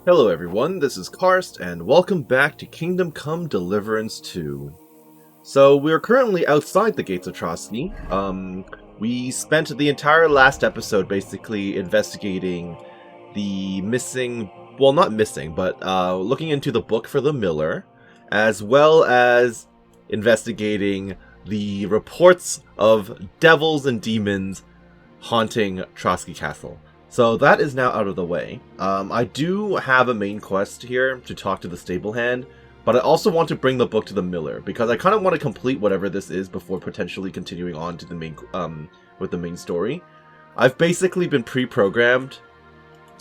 Hello everyone, this is Karst, and welcome back to Kingdom Come Deliverance 2. So, we're currently outside the gates of Trotsky. We spent the entire last episode basically investigating the missing, well not missing, but looking into the book for the Miller, as well as investigating the reports of devils and demons haunting Trotsky Castle. So that is now out of the way. I do have a main quest here to talk to the stable hand, but I also want to bring the book to the Miller because I kind of want to complete whatever this is before potentially continuing on to the main with the main story. I've basically been pre-programmed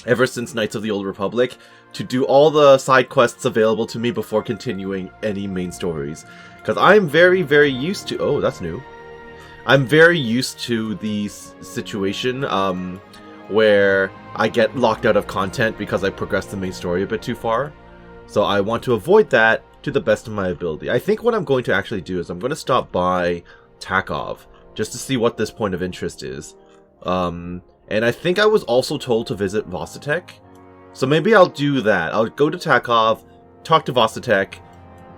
ever since Knights of the Old Republic to do all the side quests available to me before continuing any main stories, because I'm very used to. Oh, that's new. I'm very used to the situation where I get locked out of content because I progressed the main story a bit too far. So I want to avoid that to the best of my ability. I think what I'm going to actually do is I'm going to stop by Takov just to see what this point of interest is. And I think I was also told to visit Vosatek. So maybe I'll do that. I'll go to Takov, talk to Vosatek,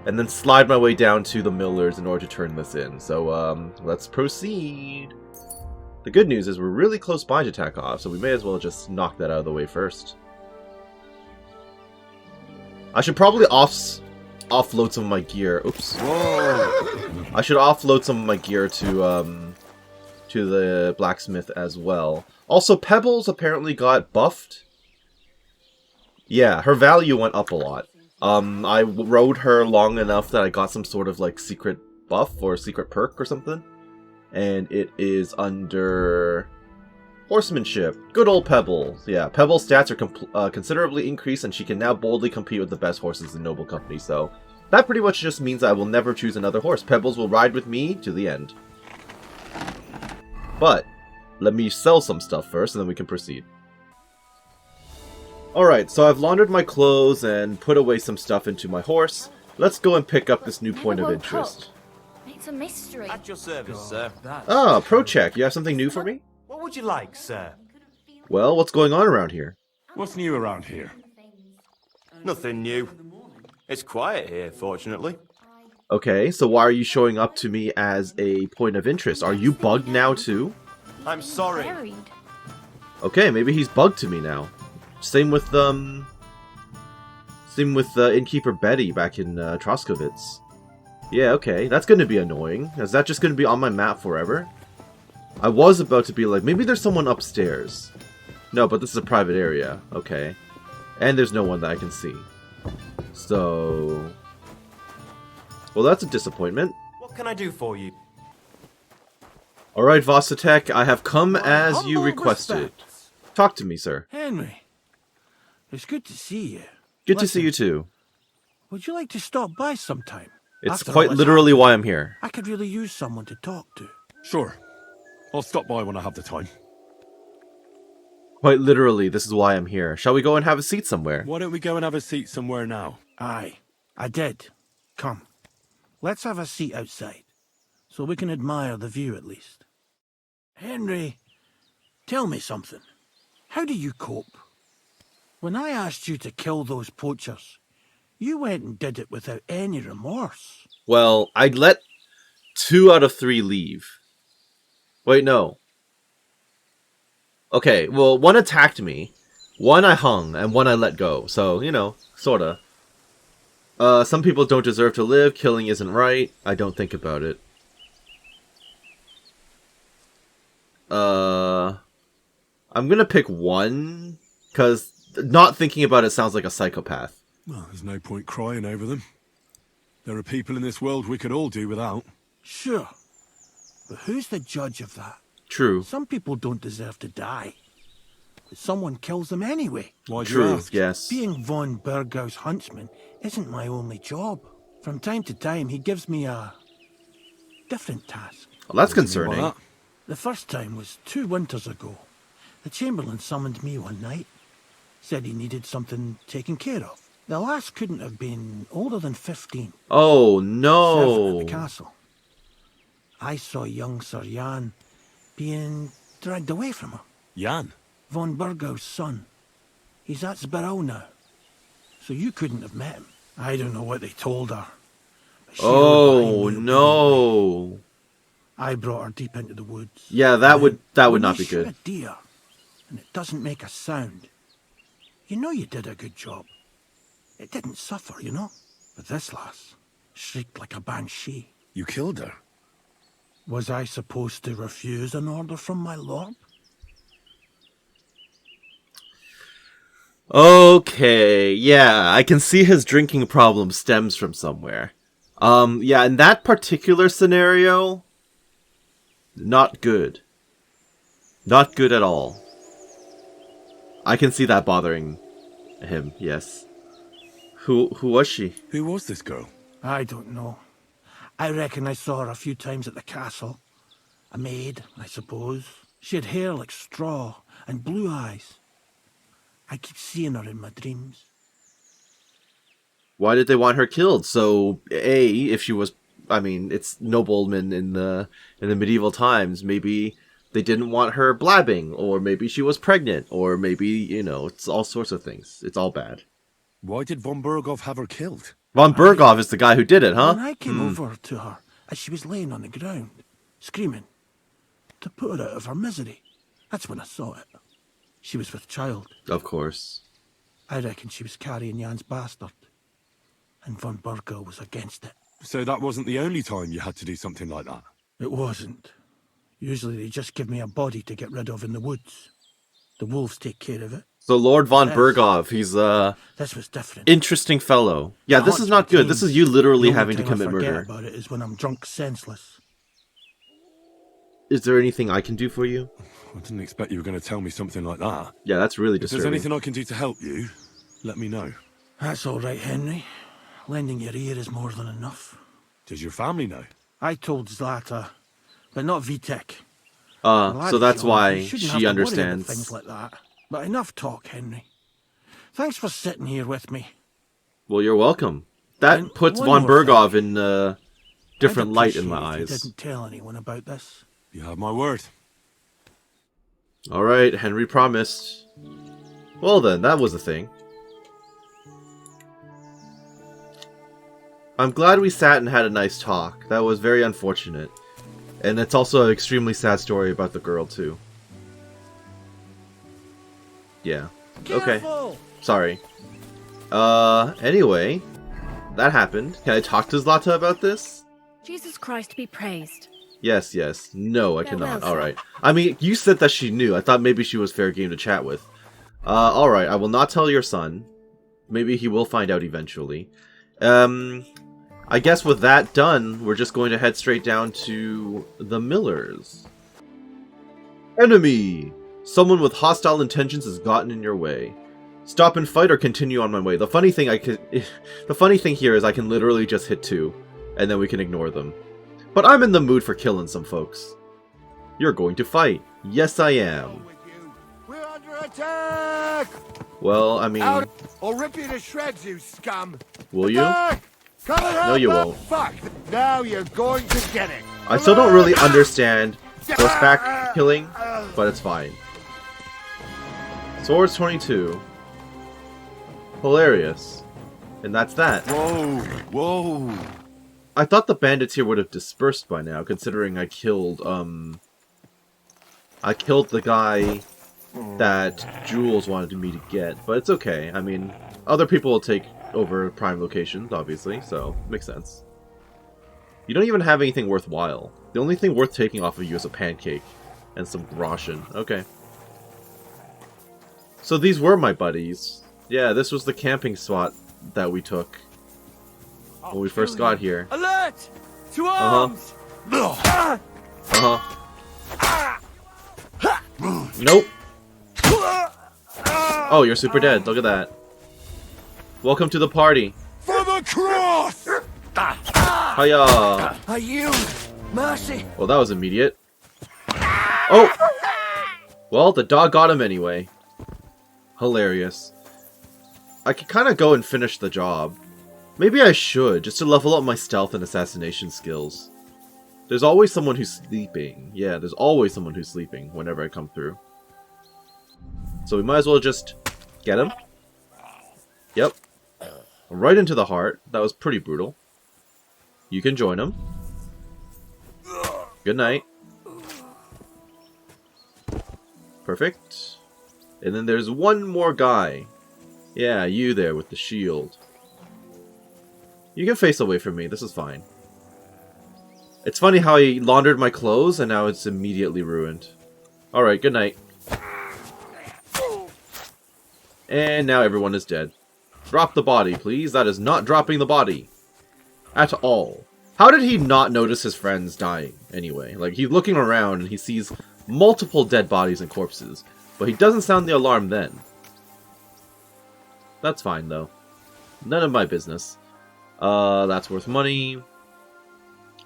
and then slide my way down to the Millers in order to turn this in. So let's proceed. The good news is we're really close by to Takov, so we may as well just knock that out of the way first. I should probably offload some of my gear. Oops. Whoa. I should offload some of my gear to the blacksmith as well. Also, Pebbles apparently got buffed. Yeah, her value went up a lot. I rode her long enough that I got some sort of like secret buff or secret perk or something. And it is under horsemanship. Good old Pebbles. Yeah, Pebbles' stats are considerably increased, and she can now boldly compete with the best horses in Noble Company. So that pretty much just means I will never choose another horse. Pebbles will ride with me to the end. But let me sell some stuff first, and then we can proceed. Alright, so I've laundered my clothes and put away some stuff into my horse. Let's go and pick up this new point of interest. It's a mystery. At your service, sir. Ah, Pro-Check, you have something new for me? What would you like, sir? Well, what's going on around here? What's new around here? Nothing new. It's quiet here, fortunately. Okay, so why are you showing up to me as a point of interest? Are you bugged now too? I'm sorry. Buried. Okay, maybe he's bugged to me now. Same with Innkeeper Betty back in Troskovitz. Yeah, okay, that's going to be annoying. Is that just going to be on my map forever? I was about to be like, maybe there's someone upstairs. No, but this is a private area. Okay. And there's no one that I can see. So... well, that's a disappointment. What can I do for you? Alright, Vosatek, I have come as you requested. Talk to me, sir. Henry, it's good to see you. Good to see you too. Would you like to stop by sometime? It's After quite all this literally happened, why I'm here. I could really use someone to talk to. Sure. I'll stop by when I have the time. Quite literally, this is why I'm here. Shall we go and have a seat somewhere? Why don't we go and have a seat somewhere now? Aye, I did. Come, let's have a seat outside, so we can admire the view at least. Henry, tell me something. How do you cope? When I asked you to kill those poachers, you went and did it without any remorse. Well, I let 2 out of 3 leave. Wait, no. Okay, well, 1 attacked me, 1 I hung, and 1 I let go. So, you know, sorta. Some people don't deserve to live, killing isn't right. I don't think about it. I'm gonna pick 1, because not thinking about it sounds like a psychopath. Well, there's no point crying over them. There are people in this world we could all do without. Sure, but who's the judge of that? True. Some people don't deserve to die, but someone kills them anyway. Why'd you True, ask? yes. Being von Bergau's huntsman isn't my only job. From time to time, he gives me a different task. Well, that's What do you mean by concerning. that? The first time was 2 winters ago. The Chamberlain summoned me one night. Said he needed something taken care of. The lass couldn't have been older than 15. Oh, Servant no. at the castle. I saw young Sir Jan being dragged away from her. Jan? Von Burgau's son. He's at Sbarrow now. so you couldn't have met him. I don't know what they told her. But she Oh, rode behind me no. I brought her deep into the woods. Yeah, that would not be You shoot good. a deer, and it doesn't make a sound. You know you did a good job. It didn't suffer, you know. But this lass shrieked like a banshee. You killed her? Was I supposed to refuse an order from my lord? Okay, yeah, I can see his drinking problem stems from somewhere. Yeah, in that particular scenario, not good. Not good at all. I can see that bothering him, yes. Who was she? Who was this girl? I don't know. I reckon I saw her a few times at the castle. A maid, I suppose. She had hair like straw and blue eyes. I keep seeing her in my dreams. Why did they want her killed? So, if she was, I mean, it's noblemen in the medieval times. Maybe they didn't want her blabbing, or maybe she was pregnant, or maybe, you know, it's all sorts of things. It's all bad. Why did von Bergov have her killed? Von Bergov is the guy who did it, huh? When I came over to her as she was laying on the ground, screaming, to put her out of her misery, that's when I saw it. She was with child. Of course. I reckon she was carrying Jan's bastard. And von Bergov was against it. So that wasn't the only time you had to do something like that? It wasn't. Usually they just give me a body to get rid of in the woods. The wolves take care of it. So Lord von Yes. Bergov, he's This was different. interesting fellow. Yeah, It this haunts is not my good. This is you dreams. literally The only having to time I commit forget murder. about it is when I'm drunk senseless. Is there anything I can do for you? I didn't expect you were going to tell me something like that. Yeah, that's really If there's disturbing. anything I can do to help you, let me know. That's all right, Henry. Lending your ear is more than enough. Does your family know? I told Zlata, but not Vitek. The lad So is that's young, why he shouldn't have she to worry about understands. things like that. But enough talk, Henry. Thanks for sitting here with me. Well, you're welcome. That And puts one von more Bergov thing. in a different I'd light in my appreciate if eyes. You didn't tell anyone about this. You have my word. Alright, Henry promised. Well then, that was a thing. I'm glad we sat and had a nice talk. That was very unfortunate. And it's also an extremely sad story about the girl, too. Yeah. Okay. Sorry. Anyway. That happened. Can I talk to Zlata about this? Jesus Christ be praised. Yes, yes. No, I Farewell, cannot. sir. Alright. I mean, you said that she knew. I thought maybe she was fair game to chat with. Alright. I will not tell your son. Maybe he will find out eventually. I guess with that done, we're just going to head straight down to the Millers. Enemy! Someone with hostile intentions has gotten in your way. Stop and fight or continue on my way. The funny thing here is I can literally just hit 2, and then we can ignore them. But I'm in the mood for killing some folks. You're going to fight. Yes, I am. We're under attack! Well, I mean, Out or rip you to shreds, you scum! will you? Attack! Come and help No, you us! won't. Fuck! Now you're going to get it! I still don't really understand horseback killing, but it's fine. Swords 22. Hilarious. And that's that. Whoa, whoa. I thought the bandits here would have dispersed by now, considering I killed the guy that Jules wanted me to get, but it's okay. I mean, other people will take over prime locations, obviously, so makes sense. You don't even have anything worthwhile. The only thing worth taking off of you is a pancake and some ration. Okay. So these were my buddies. Yeah, this was the camping spot that we took when we first got here. Alert! To Uh-huh. arms! Nope. Oh, you're super dead. Look at that. Welcome to the party. For the cross! Hiya. Are you? Mercy. Well, that was immediate. Oh! Well, the dog got him anyway. Hilarious. I could kind of go and finish the job. Maybe I should, just to level up my stealth and assassination skills. There's always someone who's sleeping. Yeah, there's always someone who's sleeping whenever I come through. So we might as well just get him. Yep. right into the heart. That was pretty brutal. You can join him. Good night. Perfect. And then there's one more guy. Yeah, you there with the shield. You can face away from me. This is fine. It's funny how he laundered my clothes and now it's immediately ruined. Alright, good night. And now everyone is dead. Drop the body, please. That is not dropping the body. At all. How did he not notice his friends dying, anyway? Like, he's looking around and he sees multiple dead bodies and corpses. But he doesn't sound the alarm then. That's fine, though. None of my business. That's worth money.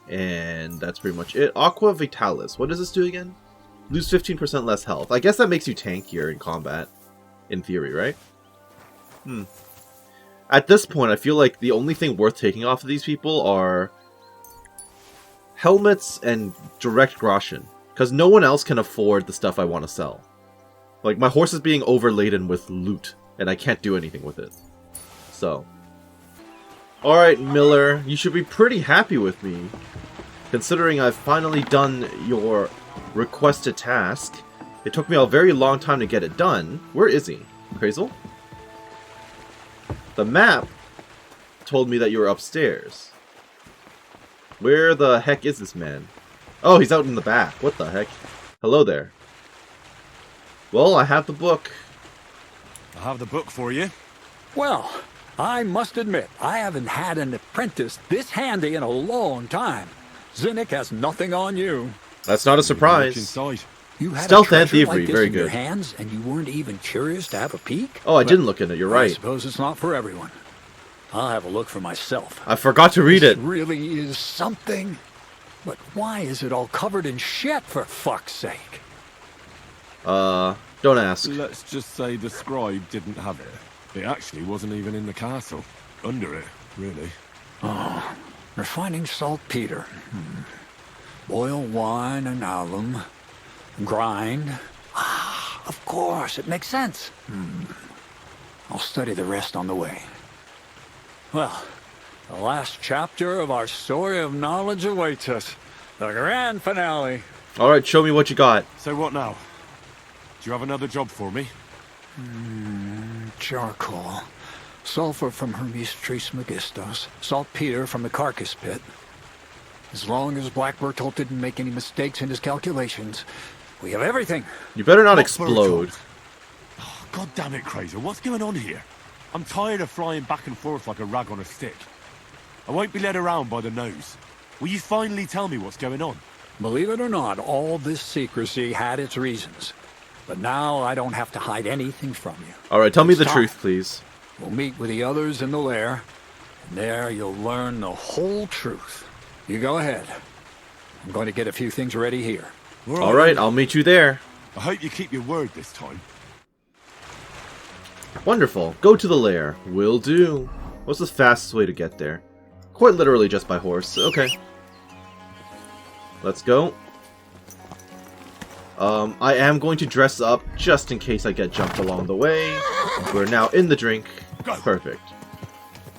And that's pretty much it. Aqua Vitalis. What does this do again? Lose 15% less health. I guess that makes you tankier in combat. In theory, right? At this point, I feel like the only thing worth taking off of these people are helmets and direct groschen. Because no one else can afford the stuff I want to sell. Like, my horse is being overladen with loot, and I can't do anything with it. So. Alright, Miller, you should be pretty happy with me. Considering I've finally done your requested task. It took me a very long time to get it done. Where is he? Crazel? The map told me that you were upstairs. Where the heck is this man? Oh, he's out in the back. What the heck? Hello there. Well, I have the book. I have the book for you. Well, I must admit, I haven't had an apprentice this handy in a long time. Zinnik has nothing on you. That's not a Look surprise. inside. You had Stealth a and treasure thievery, like this very in your good. hands, and you weren't even curious to have a peek? Oh, I didn't look in it. You're I right. suppose it's not for everyone. I'll have a look for myself. I forgot to read This it. really is something. But why is it all covered in shit, for fuck's sake? Don't ask. Let's just say the scribe didn't have it. It actually wasn't even in the castle. Under it, really. Oh, refining saltpeter. Boil wine and alum. Grind. Ah, of course, it makes sense. I'll study the rest on the way. Well, the last chapter of our story of knowledge awaits us. The grand finale. Alright, show me what you got. So what now? Do you have another job for me? Charcoal. Sulfur from Hermes Trismegistos. Saltpeter from the carcass pit. As long as Black Bertolt didn't make any mistakes in his calculations, we have everything. You better not What explode. Bertolt? Oh, God damn it, Crazer. What's going on here? I'm tired of flying back and forth like a rag on a stick. I won't be led around by the nose. Will you finally tell me what's going on? Believe it or not, all this secrecy had its reasons. But now I don't have to hide anything from you. Alright, tell me It's the time. truth, please. We'll meet with the others in the lair. And there you'll learn the whole truth. You go ahead. I'm going to get a few things ready here. Alright, I'll meet you there. I hope you keep your word this time. Wonderful. Go to the lair. Will do. What's the fastest way to get there? Quite literally just by horse. Okay. Let's go. I am going to dress up just in case I get jumped along the way. We're now in the drink. Perfect.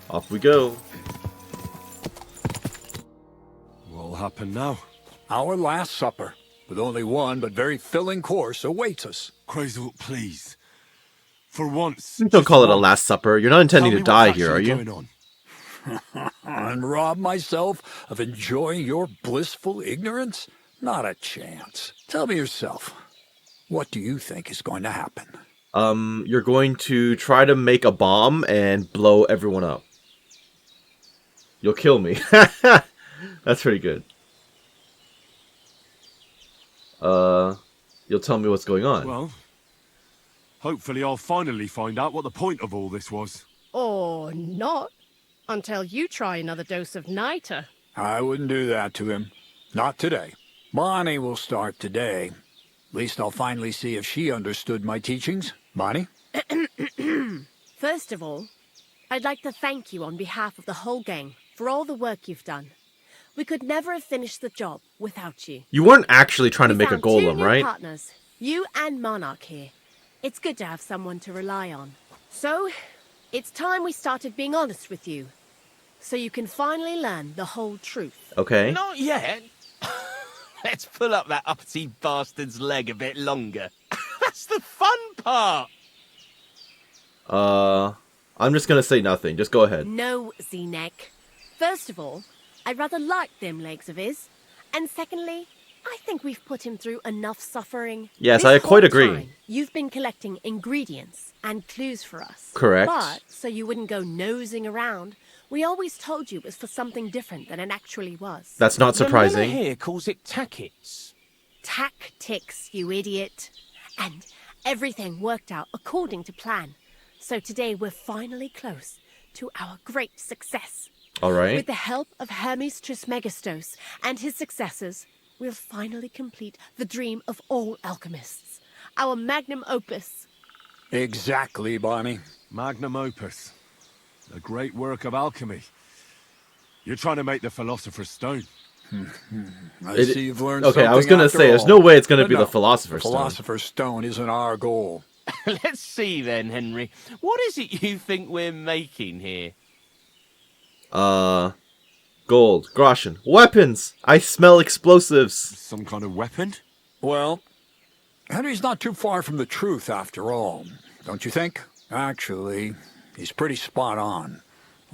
Off we go. What'll happen now? Our last supper, with only one but very filling course, awaits us. Crazel, please. For once. Don't just call it a once, last supper. You're not intending tell to me die what's here, are actually you? going on. And rob myself of enjoying your blissful ignorance? Not a chance. Tell me yourself. What do you think is going to happen? You're going to try to make a bomb and blow everyone up. You'll kill me. That's pretty good. You'll tell me what's going on. Well, hopefully I'll finally find out what the point of all this was. Or not. Until you try another dose of niter. I wouldn't do that to him. Not today. Bonnie will start today. At least I'll finally see if she understood my teachings. Bonnie? First of all, I'd like to thank you on behalf of the whole gang for all the work you've done. We could never have finished the job without you. You weren't actually trying to We make a found two golem, new right? partners, you and Monarch here. It's good to have someone to rely on. So, It's time we started being honest with you, so you can finally learn the whole truth. Okay. Not yet. Let's pull up that uppity bastard's leg a bit longer. That's the fun part. I'm just gonna say nothing. Just go ahead. No, Z-Neck. First of all, I rather like them legs of his. And secondly, I think we've put him through enough suffering. Yes, This I quite whole agree. time, you've been collecting ingredients and clues for us. Correct. But, so you wouldn't go nosing around, we always told you it was for something different than it actually was. That's not The surprising. miller here calls it tackets. Tactics, you idiot. And everything worked out according to plan. So today we're finally close to our great success. All right. With the help of Hermes Trismegistos and his successors, we'll finally complete the dream of all alchemists. Our magnum opus. Exactly, Barney. Magnum opus. A great work of alchemy. You're trying to make the Philosopher's Stone. I see you've learned Okay, I was something gonna after say, there's all. no way it's gonna But be no, the Philosopher's Stone. Philosopher's Stone isn't our goal. Let's see then, Henry. What is it you think we're making here? Gold, groschen, weapons. I smell explosives. Some kind of weapon? Well, Henry's not too far from the truth after all, don't you think? Actually, he's pretty spot on.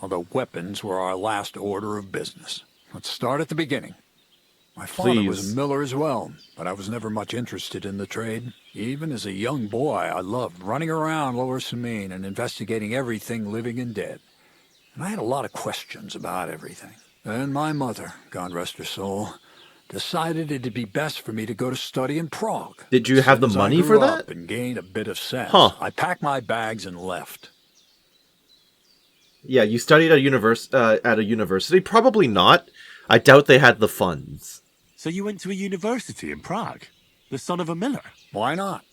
Although weapons were our last order of business. Let's start at the beginning. My father was Please. a miller as well, but I was never much interested in the trade. Even as a young boy, I loved running around Lower Samine and investigating everything living and dead. And I had a lot of questions about everything. Then my mother, God rest her soul, decided it'd be best for me to go to study in Prague. Did you have the As soon as I money for grew that? up and gained a bit of sense, Huh. I packed my bags and left. Yeah, you studied at a university. Probably not. I doubt they had the funds. So you went to a university in Prague? The son of a miller? Why not?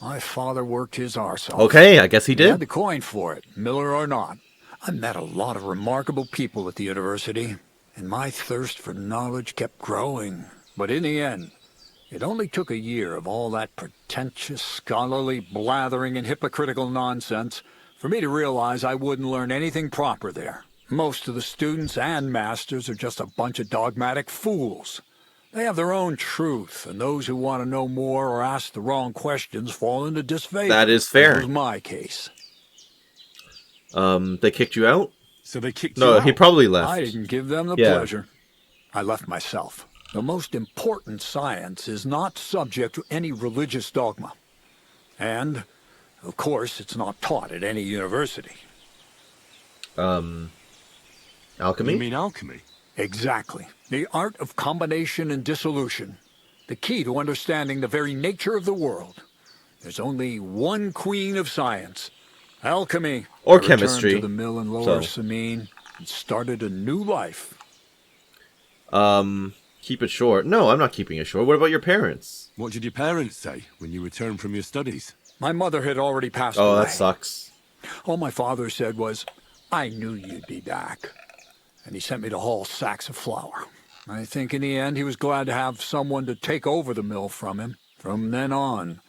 My father worked his arse off. Okay, I guess he He had did. the coin for it, miller or not. I met a lot of remarkable people at the university, and my thirst for knowledge kept growing. But in the end, it only took a year of all that pretentious, scholarly blathering and hypocritical nonsense for me to realize I wouldn't learn anything proper there. Most of the students and masters are just a bunch of dogmatic fools. They have their own truth, and those who want to know more or ask the wrong questions fall into disfavor. That is fair. This was my case. They kicked you out? So they kicked you No, out? he probably left. I didn't give them the Yeah. pleasure. I left myself. The most important science is not subject to any religious dogma. And, of course, it's not taught at any university. Alchemy? You mean alchemy? Exactly. The art of combination and dissolution. The key to understanding the very nature of the world. There's only one queen of science. Alchemy. Or I returned chemistry. to the mill in Lower So. Samine and started a new life. Keep it short. No, I'm not keeping it short. What about your parents? What did your parents say when you returned from your studies? My mother had already passed Oh, away. that sucks. All my father said was, I knew you'd be back. And he sent me to haul sacks of flour. I think in the end he was glad to have someone to take over the mill from him. From then on,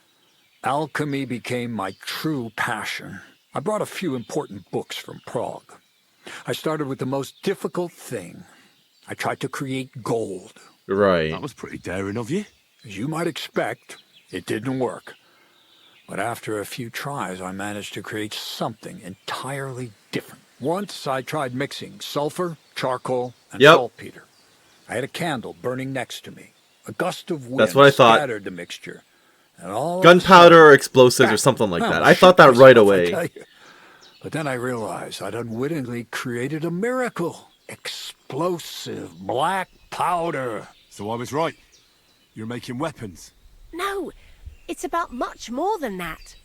alchemy became my true passion. I brought a few important books from Prague. I started with the most difficult thing. I tried to create gold. Right. That was pretty daring of you. As you might expect, it didn't work. But after a few tries, I managed to create something entirely different. Once I tried mixing sulfur, charcoal, and Yep. saltpeter. I had a candle burning next to me. A gust of wind That's what I thought. scattered the mixture. And all of a Gunpowder sudden, or explosives or bang! something like I that. I almost thought shit that right myself, I away. tell you. But then I realized I'd unwittingly created a miracle. Explosive black powder. So I was right. You're making weapons. No, it's about much more than that.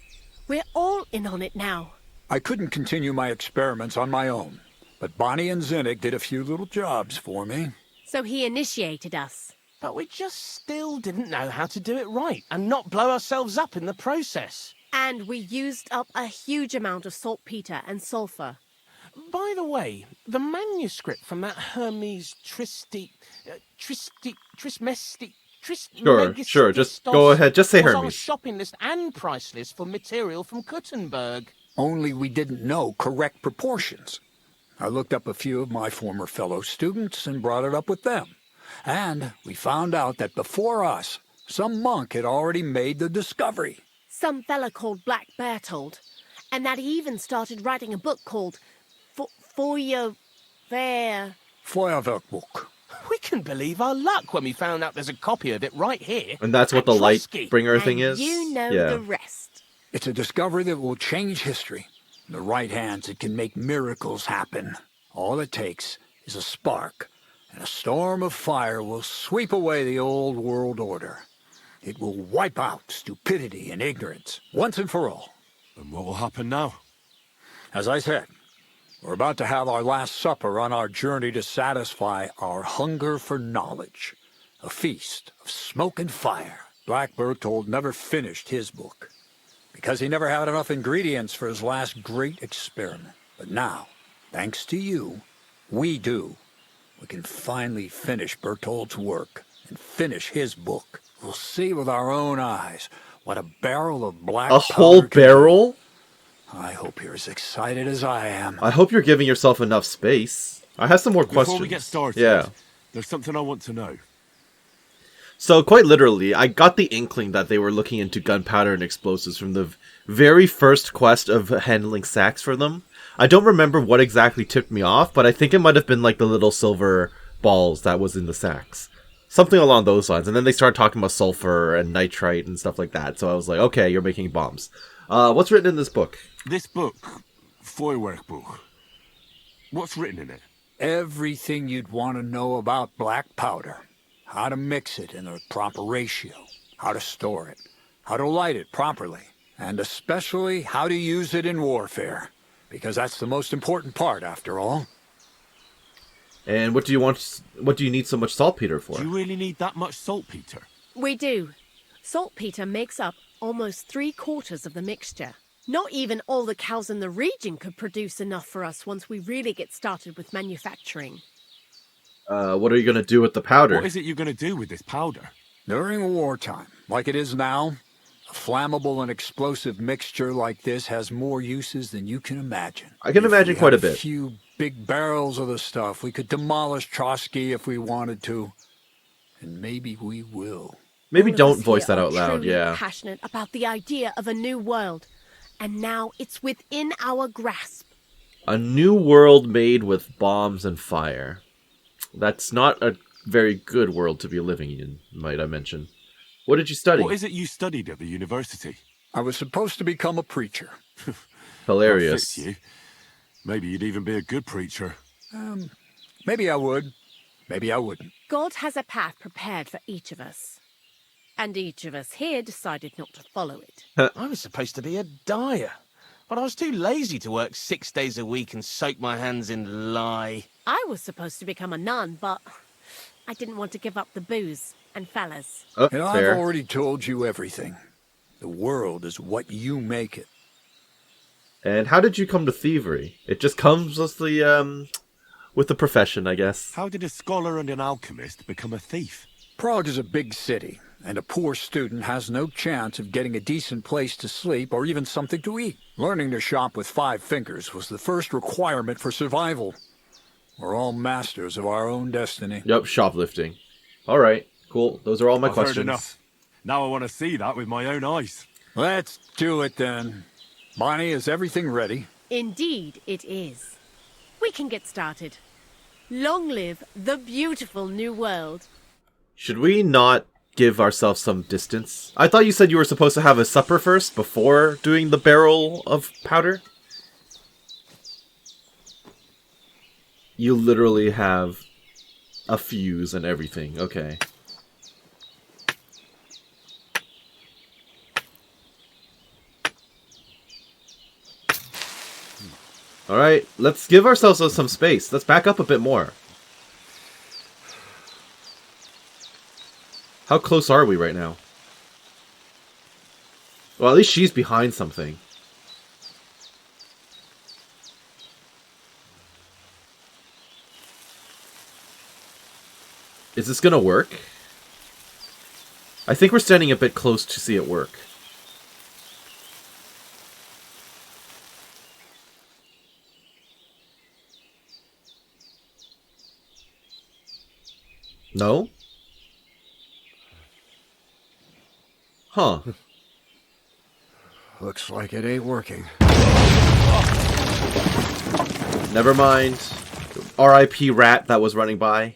We're all in on it now. I couldn't continue my experiments on my own, but Bonnie and Zinnik did a few little jobs for me. So he initiated us. But we just still didn't know how to do it right and not blow ourselves up in the process. And we used up a huge amount of saltpeter and sulfur. By the way, the manuscript from that Hermes Sure, just go ahead. Just say was on Hermes. shopping list and price list for material from Kuttenberg. only we didn't know correct proportions. I looked up a few of my former fellow students and brought it up with them. And we found out that before us, some monk had already made the discovery. Some fella called Black Bertold, and that he even started writing a book called Feuerwehr. Feuerwerkbuch. We can believe our luck when we found out there's a copy of it right here. And that's what at the Trotsky. Lightbringer And thing is? you know yeah. the rest. It's a discovery that will change history. In the right hands, it can make miracles happen. All it takes is a spark, and a storm of fire will sweep away the old world order. It will wipe out stupidity and ignorance, once and for all. And what will happen now? As I said, we're about to have our last supper on our journey to satisfy our hunger for knowledge. A feast of smoke and fire. Black Bertold never finished his book, because he never had enough ingredients for his last great experiment. But now, thanks to you, we do. We can finally finish Bertold's work and finish his book. We'll see with our own eyes what a barrel of black A powder whole can do. barrel? I hope you're as excited as I am. I hope you're giving yourself enough space. I have some more questions. Before we get started, Yeah. there's something I want to know. So, quite literally, I got the inkling that they were looking into gunpowder and explosives from the very first quest of handling sacks for them. I don't remember what exactly tipped me off, but I think it might have been like the little silver balls that was in the sacks. Something along those lines. And then they started talking about sulfur and nitrite and stuff like that. So I was like, okay, you're making bombs. What's written in this book? This book, Feuerwerkbuch, what's written in it? Everything you'd want to know about black powder. How to mix it in the proper ratio. How to store it. How to light it properly. And especially how to use it in warfare. Because that's the most important part, after all. And what do you need so much saltpeter for? Do you really need that much saltpeter? We do. Saltpeter makes up almost 3/4 of the mixture. Not even all the cows in the region could produce enough for us once we really get started with manufacturing. What are you going to do with the powder? What is it you're going to do with this powder? During wartime, like it is now, a flammable and explosive mixture like this has more uses than you can imagine. I can imagine If we quite a had bit. A few big barrels of the stuff. We could demolish Trotsky if we wanted to. And maybe we will. Maybe All of don't us voice here that are out loud, truly yeah. passionate about the idea of a new world. And now it's within our grasp. A new world made with bombs and fire. That's not a very good world to be living in, might I mention. What did you study? What is it you studied at the university? I was supposed to become a preacher. Hilarious. That fits you. Maybe you'd even be a good preacher. Maybe I would. Maybe I wouldn't. God has a path prepared for each of us. And each of us here decided not to follow it. I was supposed to be a dyer, but I was too lazy to work 6 days a week and soak my hands in lye. I was supposed to become a nun, but I didn't want to give up the booze and fellas. Oh, And fair. I've already told you everything. The world is what you make it. And how did you come to thievery? It just comes with the profession, I guess. How did a scholar and an alchemist become a thief? Prague is a big city, and a poor student has no chance of getting a decent place to sleep or even something to eat. Learning to shop with 5 fingers was the first requirement for survival. We're all masters of our own destiny. Yep, shoplifting. Alright, cool. Those are all my I've questions. heard enough. Now I want to see that with my own eyes. Let's do it then. Bonnie, is everything ready? Indeed, it is. We can get started. Long live the beautiful new world. Should we not give ourselves some distance? I thought you said you were supposed to have a supper first before doing the barrel of powder? You literally have a fuse and everything. Okay. Alright, let's give ourselves some space. Let's back up a bit more. How close are we right now? Well, at least she's behind something. Is this gonna work? I think we're standing a bit close to see it work. No? Huh. Looks like it ain't working. Never mind. R.I.P. rat that was running by.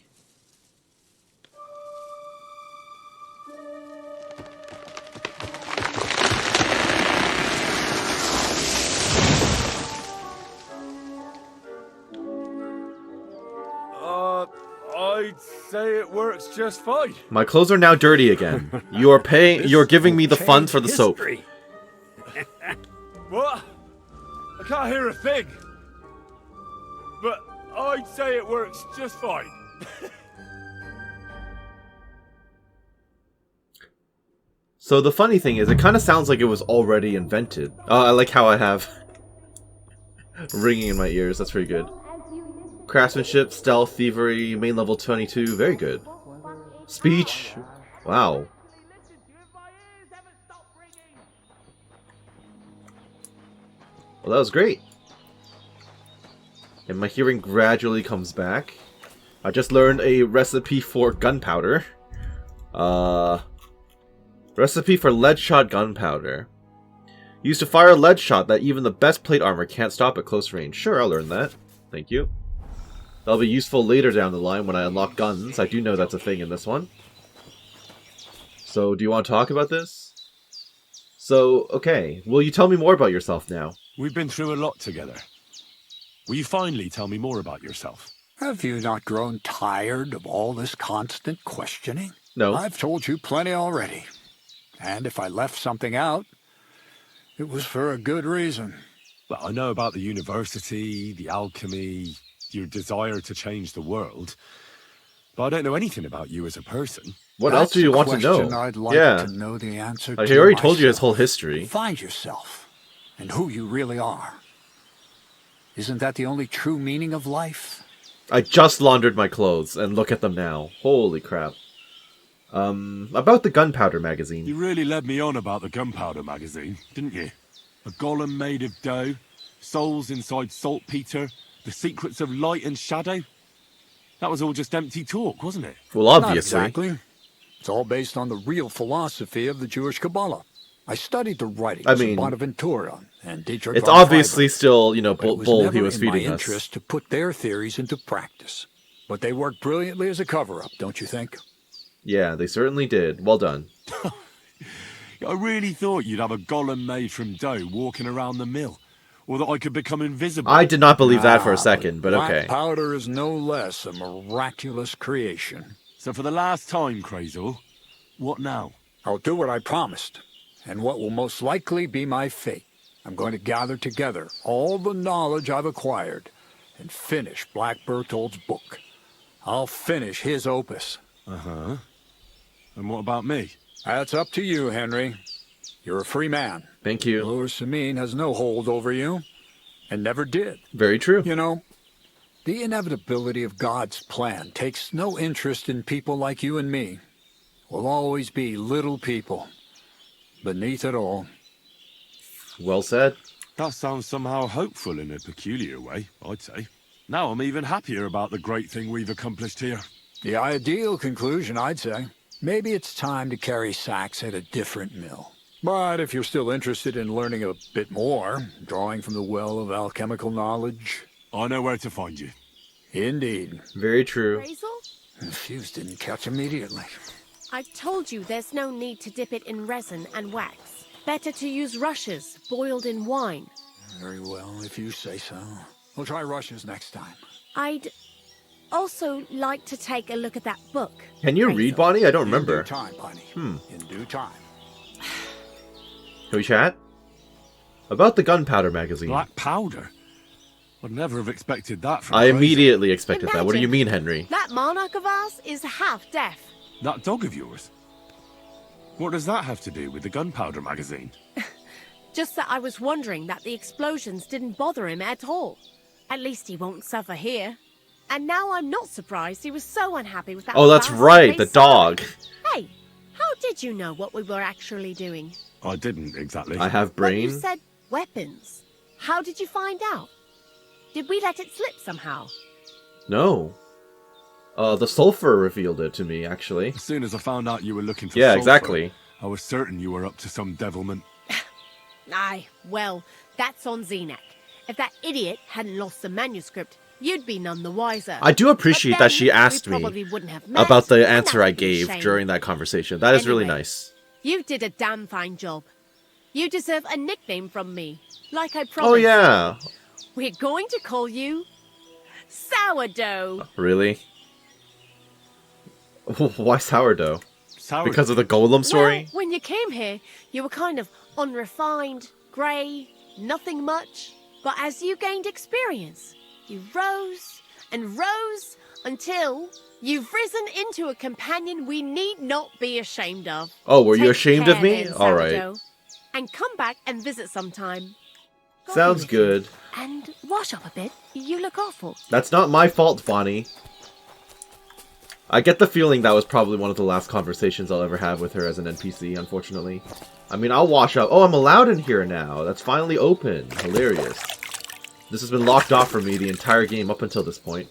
I'd say it works just fine. My clothes are now dirty again. You're giving me the funds for the soap. What? I can't hear a thing. But I'd say it works just fine. So the funny thing is, it kind of sounds like it was already invented. I like how I have ringing in my ears. That's pretty good. Craftsmanship, stealth, thievery, main level 22. Very good. Speech. Wow. Well, that was great. And my hearing gradually comes back. I just learned a recipe for gunpowder. Recipe for lead shot gunpowder. Used to fire a lead shot that even the best plate armor can't stop at close range. Sure, I'll learn that. Thank you. That'll be useful later down the line when I unlock guns. I do know that's a thing in this one. So, do you want to talk about this? So, okay. Will you tell me more about yourself now? We've been through a lot together. Will you finally tell me more about yourself? Have you not grown tired of all this constant questioning? No. I've told you plenty already. And if I left something out, it was for a good reason. Well, I know about the university, the alchemy, your desire to change the world. But I don't know anything about you as a person. What else do you want to know? I'd like Yeah. to know the answer I to already told you his myself. whole history. Find yourself and who you really are. Isn't that the only true meaning of life? I just laundered my clothes, and look at them now. Holy crap. About the gunpowder magazine. You really led me on about the gunpowder magazine, didn't you? A golem made of dough, souls inside saltpeter, the secrets of light and shadow. That was all just empty talk, wasn't it? Well, Not obviously. exactly. It's all based on the real philosophy of the Jewish Kabbalah. I studied the writings I mean, of Bonaventura and Dietrich It's von obviously Freiberg, still, you know, but it was bull never he was in my feeding us. interest to put their theories into practice. But they worked brilliantly as a cover-up, don't you think? Yeah, they certainly did. Well done. I really thought you'd have a golem made from dough walking around the mill, or that I could become invisible. I did not believe that for a Ah, second, but black okay. powder is no less a miraculous creation. So for the last time, Crazel, what now? I'll do what I promised, and what will most likely be my fate. I'm going to gather together all the knowledge I've acquired and finish Black Berthold's book. I'll finish his opus. Uh-huh. And what about me? That's up to you, Henry. You're a free man. Thank you. Lord Samine has no hold over you, and never did. Very true. You know, the inevitability of God's plan takes no interest in people like you and me. We'll always be little people, beneath it all. Well said. That sounds somehow hopeful in a peculiar way, I'd say. Now I'm even happier about the great thing we've accomplished here. The ideal conclusion, I'd say. Maybe it's time to carry sacks at a different mill. But if you're still interested in learning a bit more, drawing from the well of alchemical knowledge... I know where to find you. Indeed. Very true. Basil? The fuse didn't catch immediately. I've told you there's no need to dip it in resin and wax. Better to use rushes, boiled in wine. Very well, if you say so. We'll try rushes next time. I'd also like to take a look at that book. Can you read, Basil. Bonnie? I don't In remember. due time, Bunny. In due time. Can we chat? About the gunpowder magazine. Black powder? I'd never have expected that from I Crazel. immediately expected that. What do you Imagine. mean, Henry? That monarch of ours is half deaf. That dog of yours? What does that have to do with the gunpowder magazine? Just that I was wondering that the explosions didn't bother him at all. At least he won't suffer here. And now I'm not surprised he was so unhappy with that. Oh, that's bastard right, the face dog. salad. Hey, how did you know what we were actually doing? I didn't exactly. I have But you brain. said weapons. How did you find out? Did we let it slip somehow? No. The sulfur revealed it to me, actually. As soon as I found out you were looking for Yeah, sulfur, exactly. I was certain you were up to some devilment. Aye, well, that's on Xenak. If that idiot hadn't lost the manuscript, you'd be none the wiser. I do appreciate But that then she asked we me probably wouldn't have met, about the and answer that I would be a gave shame. during that conversation. That is really Anyway, nice. You did a damn fine job. You deserve a nickname from me, like I promised. Oh, yeah. We're going to call you Sourdough. Really? Why sourdough? Sourdough. Because of the golem story? Well, when you came here, you were kind of unrefined, grey, nothing much. But as you gained experience, you rose and rose until you've risen into a companion we need not be ashamed of. Oh, were you Take ashamed of care me? then, All right. Sourdough. And come back and visit sometime. God Sounds be with you. good. And wash up a bit. You look awful. That's not my fault, Bonnie. I get the feeling that was probably one of the last conversations I'll ever have with her as an NPC, unfortunately. I mean, I'll wash up. Oh, I'm allowed in here now. That's finally open. Hilarious. This has been locked off for me the entire game up until this point.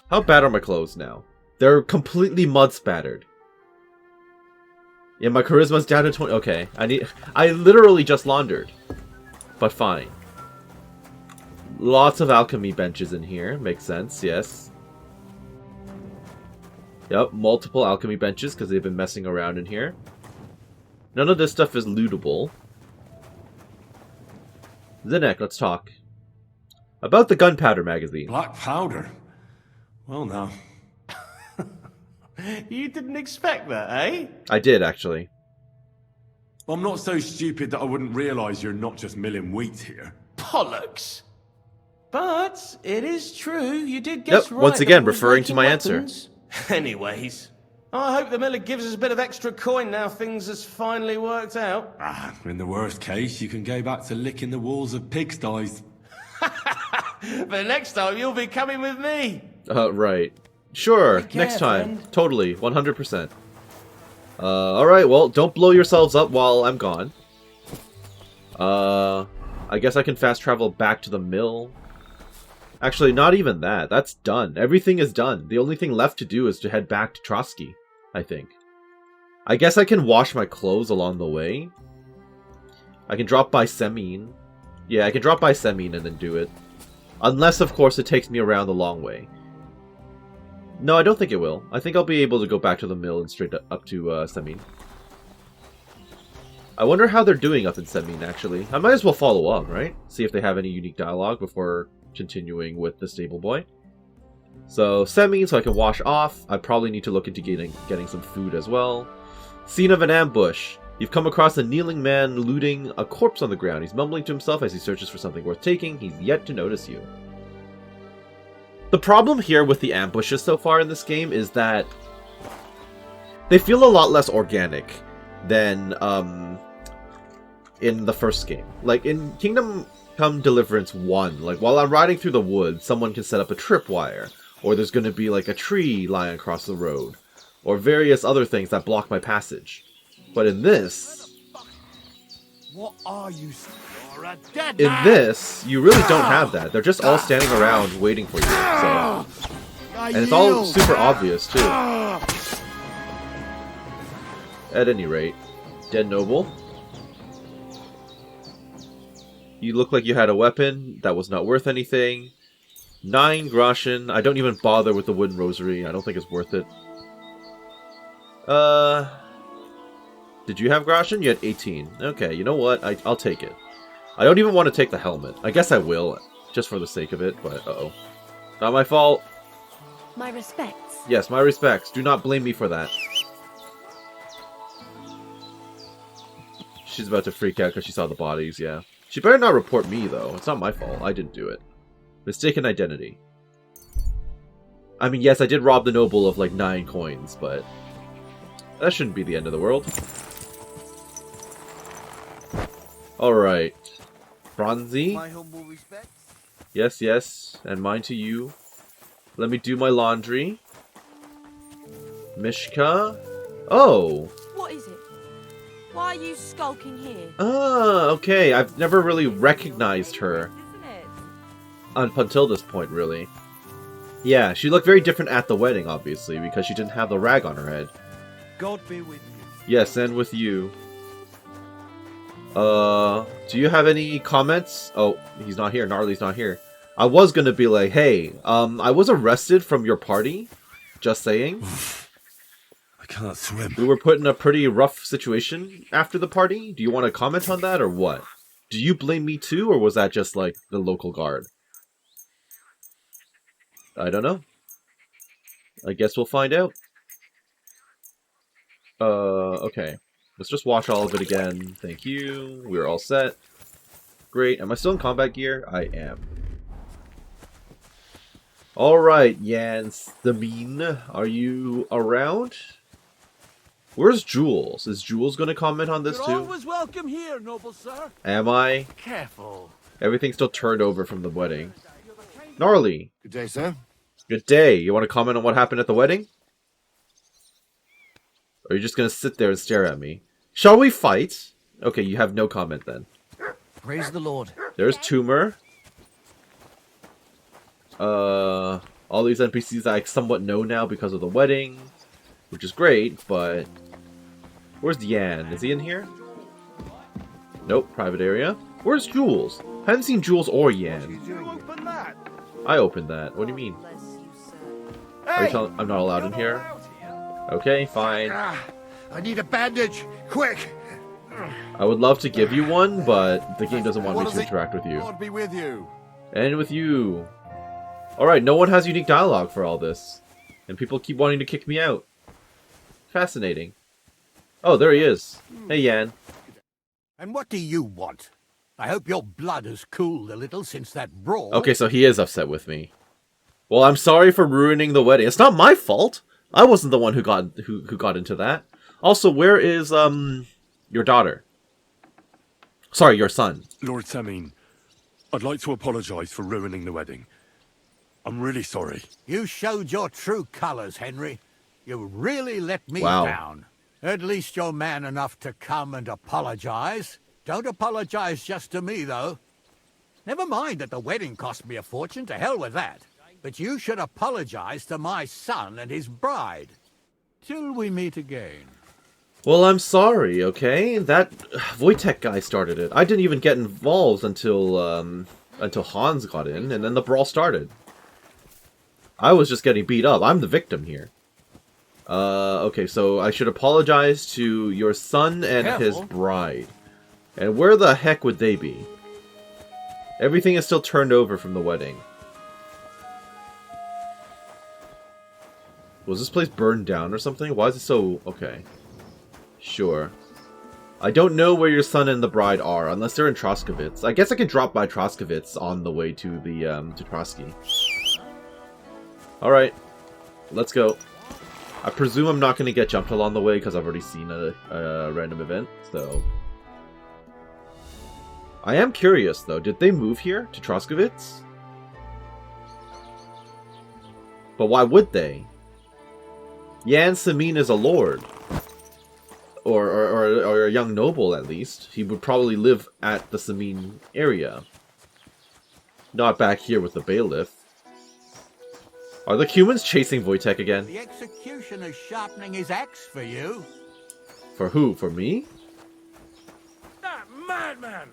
How bad are my clothes now? They're completely mud spattered. Yeah, my charisma's down to 20. Okay, I literally just laundered. But fine. Lots of alchemy benches in here. Makes sense, yes. Yep, multiple alchemy benches because they've been messing around in here. None of this stuff is lootable. Zinek, let's talk. About the gunpowder magazine. Black powder? Well, now. You didn't expect that, eh? I did, actually. I'm not so stupid that I wouldn't realise you're not just milling wheat here. Bollocks! But it is true, you did guess Yep, right. once again, that it was referring to making my answer. weapons. Anyways, I hope the miller gives us a bit of extra coin now things has finally worked out. Ah, in the worst case, you can go back to licking the walls of pigsties. But next time you'll be coming with me. Right. Sure, Take care, next time. friend. Totally, 100%. Alright, well, don't blow yourselves up while I'm gone. I guess I can fast travel back to the mill. Actually, not even that. That's done. Everything is done. The only thing left to do is to head back to Trotsky, I think. I guess I can wash my clothes along the way. I can drop by Semine. Yeah, I can drop by Semine and then do it. Unless, of course, it takes me around the long way. No, I don't think it will. I think I'll be able to go back to the mill and straight up to Semine. I wonder how they're doing up in Semine, actually. I might as well follow up, right? See if they have any unique dialogue before continuing with the stable boy. So, Semine, so I can wash off. I probably need to look into getting some food as well. Scene of an ambush. You've come across a kneeling man looting a corpse on the ground. He's mumbling to himself as he searches for something worth taking. He's yet to notice you. The problem here with the ambushes so far in this game is that they feel a lot less organic than in the first game. Like, in Kingdom Come Deliverance 1, like, while I'm riding through the woods, someone can set up a tripwire, or there's going to be, like, a tree lying across the road, or various other things that block my passage. But in this... What are you? You're a dead In man. this, you really don't have that. They're just all standing around waiting for you, so... And it's all super obvious, too. At any rate, dead noble. You look like you had a weapon that was not worth anything. 9 groschen. I don't even bother with the wooden rosary. I don't think it's worth it. Did you have groschen? You had 18. Okay, you know what? I'll take it. I don't even want to take the helmet. I guess I will, just for the sake of it, but uh-oh. Not my fault. My respects. Yes, my respects. Do not blame me for that. She's about to freak out because she saw the bodies, yeah. She better not report me, though. It's not my fault. I didn't do it. Mistaken identity. I mean, yes, I did rob the noble of, like, 9 coins, but... that shouldn't be the end of the world. Alright. Bronzy. My humble respects. Yes, yes. And mine to you. Let me do my laundry. Mishka. Oh! What is it? Why are you skulking here? Ah, okay. I've never really recognized her. Isn't it? Up until this point, really. Yeah, she looked very different at the wedding, obviously, because she didn't have the rag on her head. God be with you. Yes, and with you. Do you have any comments? Oh, he's not here. Gnarly's not here. I was gonna be like, hey, I was arrested from your party. Just saying. I can't swim. We were put in a pretty rough situation after the party. Do you want to comment on that, or what? Do you blame me too, or was that just, like, the local guard? I don't know. I guess we'll find out. Okay. Let's just watch all of it again. Thank you. We're all set. Great. Am I still in combat gear? I am. Alright, Jans the Mean. Are you around? Where's Jules? Is Jules going to comment on this You're too? always welcome here, noble sir. Am I? Careful. Everything's still turned over from the wedding. Gnarly. Good day, sir. Good day. You want to comment on what happened at the wedding? Or are you just going to sit there and stare at me? Shall we fight? Okay, you have no comment then. Praise the Lord. There's Tumor. All these NPCs I somewhat know now because of the wedding, which is great, but... Where's Yan? Is he in here? Nope, private area. Where's Jules? I haven't seen Jules or Yan. You open that. I opened that. What do you mean? Are you telling I'm not allowed in here? Okay, fine. I need a bandage. Quick. I would love to give you one, but the game doesn't want What me is to it? interact with you. God be with you. And with you. Alright, no one has unique dialogue for all this. And people keep wanting to kick me out. Fascinating. Oh, there he is. Hey, Yan. And what do you want? I hope your blood has cooled a little since that brawl. Okay, so he is upset with me. Well, I'm sorry for ruining the wedding. It's not my fault. I wasn't the one who got into that. Also, where is your daughter? Sorry, your son. Lord Samin, I'd like to apologise for ruining the wedding. I'm really sorry. You showed your true colours, Henry. You really let me Wow. down. At least you're man enough to come and apologise. Don't apologise just to me, though. Never mind that the wedding cost me a fortune, to hell with that. But you should apologise to my son and his bride. Till we meet again. Well, I'm sorry, okay? That Wojtek guy started it. I didn't even get involved until Hans got in, and then the brawl started. I was just getting beat up. I'm the victim here. Okay, so I should apologize to your son and his bride. And where the heck would they be? Everything is still turned over from the wedding. Was this place burned down or something? Why is it so... Okay. Sure. I don't know where your son and the bride are, unless they're in Troskovitz. I guess I could drop by Troskovitz on the way to the, to Trotsky. Alright. Let's go. I presume I'm not going to get jumped along the way, because I've already seen a random event, so... I am curious, though. Did they move here to Troskovitz? But why would they? Yan Samin is a lord. Or a young noble, at least. He would probably live at the Samin area. Not back here with the bailiff. Are the humans chasing Wojtek again? The executioner's sharpening his axe for you. For who? For me? That madman!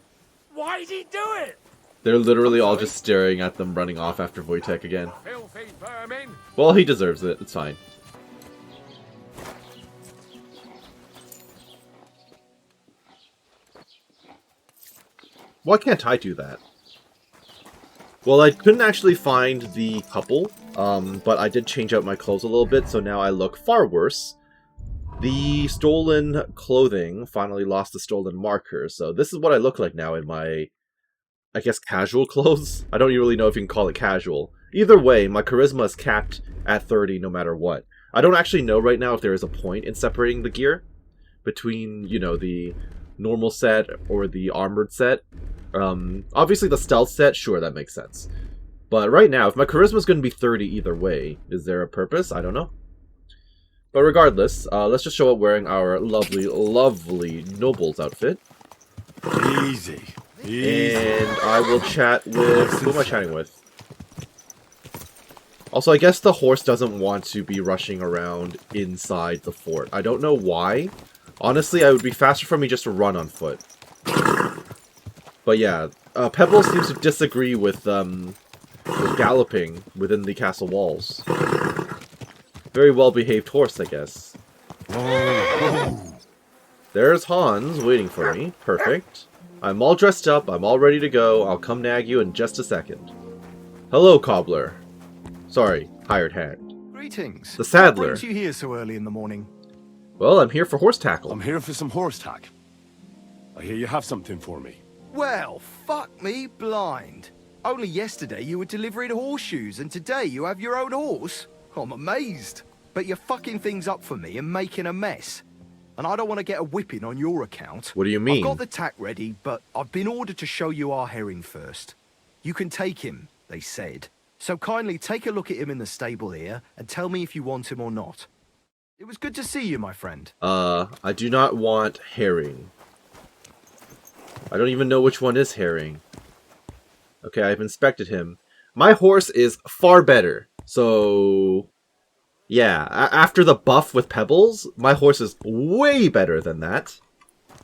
Why'd he do it? They're literally all just staring at them running off after Wojtek again. Filthy vermin! Well, he deserves it. It's fine. Why can't I do that? Well, I couldn't actually find the couple, but I did change out my clothes a little bit, so now I look far worse. The stolen clothing finally lost the stolen marker, so this is what I look like now in my, I guess, casual clothes. I don't really know if you can call it casual. Either way, my charisma is capped at 30 no matter what. I don't actually know right now if there is a point in separating the gear between, you know, the normal set or the armored set. Obviously the stealth set, sure, that makes sense. But right now, if my charisma is going to be 30 either way, is there a purpose? I don't know. But regardless, let's just show up wearing our lovely, lovely noble's outfit. Easy. Easy. And I will chat with... Who am I chatting with? Also, I guess the horse doesn't want to be rushing around inside the fort. I don't know why. Honestly, it would be faster for me just to run on foot. But yeah, Pebbles seems to disagree with galloping within the castle walls. Very well-behaved horse, I guess. There's Hans waiting for me. Perfect. I'm all dressed up, I'm all ready to go. I'll come nag you in just a second. Hello, cobbler. Sorry, hired hand. Greetings. The saddler. What brings you here so early in the morning? Well, I'm here for horse tackle. I'm here for some horse tack. I hear you have something for me. Well, fuck me blind. Only yesterday you were delivering horseshoes, and today you have your own horse? I'm amazed. But you're fucking things up for me and making a mess. And I don't want to get a whipping on your account. What do you mean? I've got the tack ready, but I've been ordered to show you our herring first. You can take him, they said. So kindly take a look at him in the stable here and tell me if you want him or not. It was good to see you, my friend. I do not want herring. I don't even know which one is herring. Okay, I've inspected him. My horse is far better. So, yeah, after the buff with Pebbles, my horse is way better than that.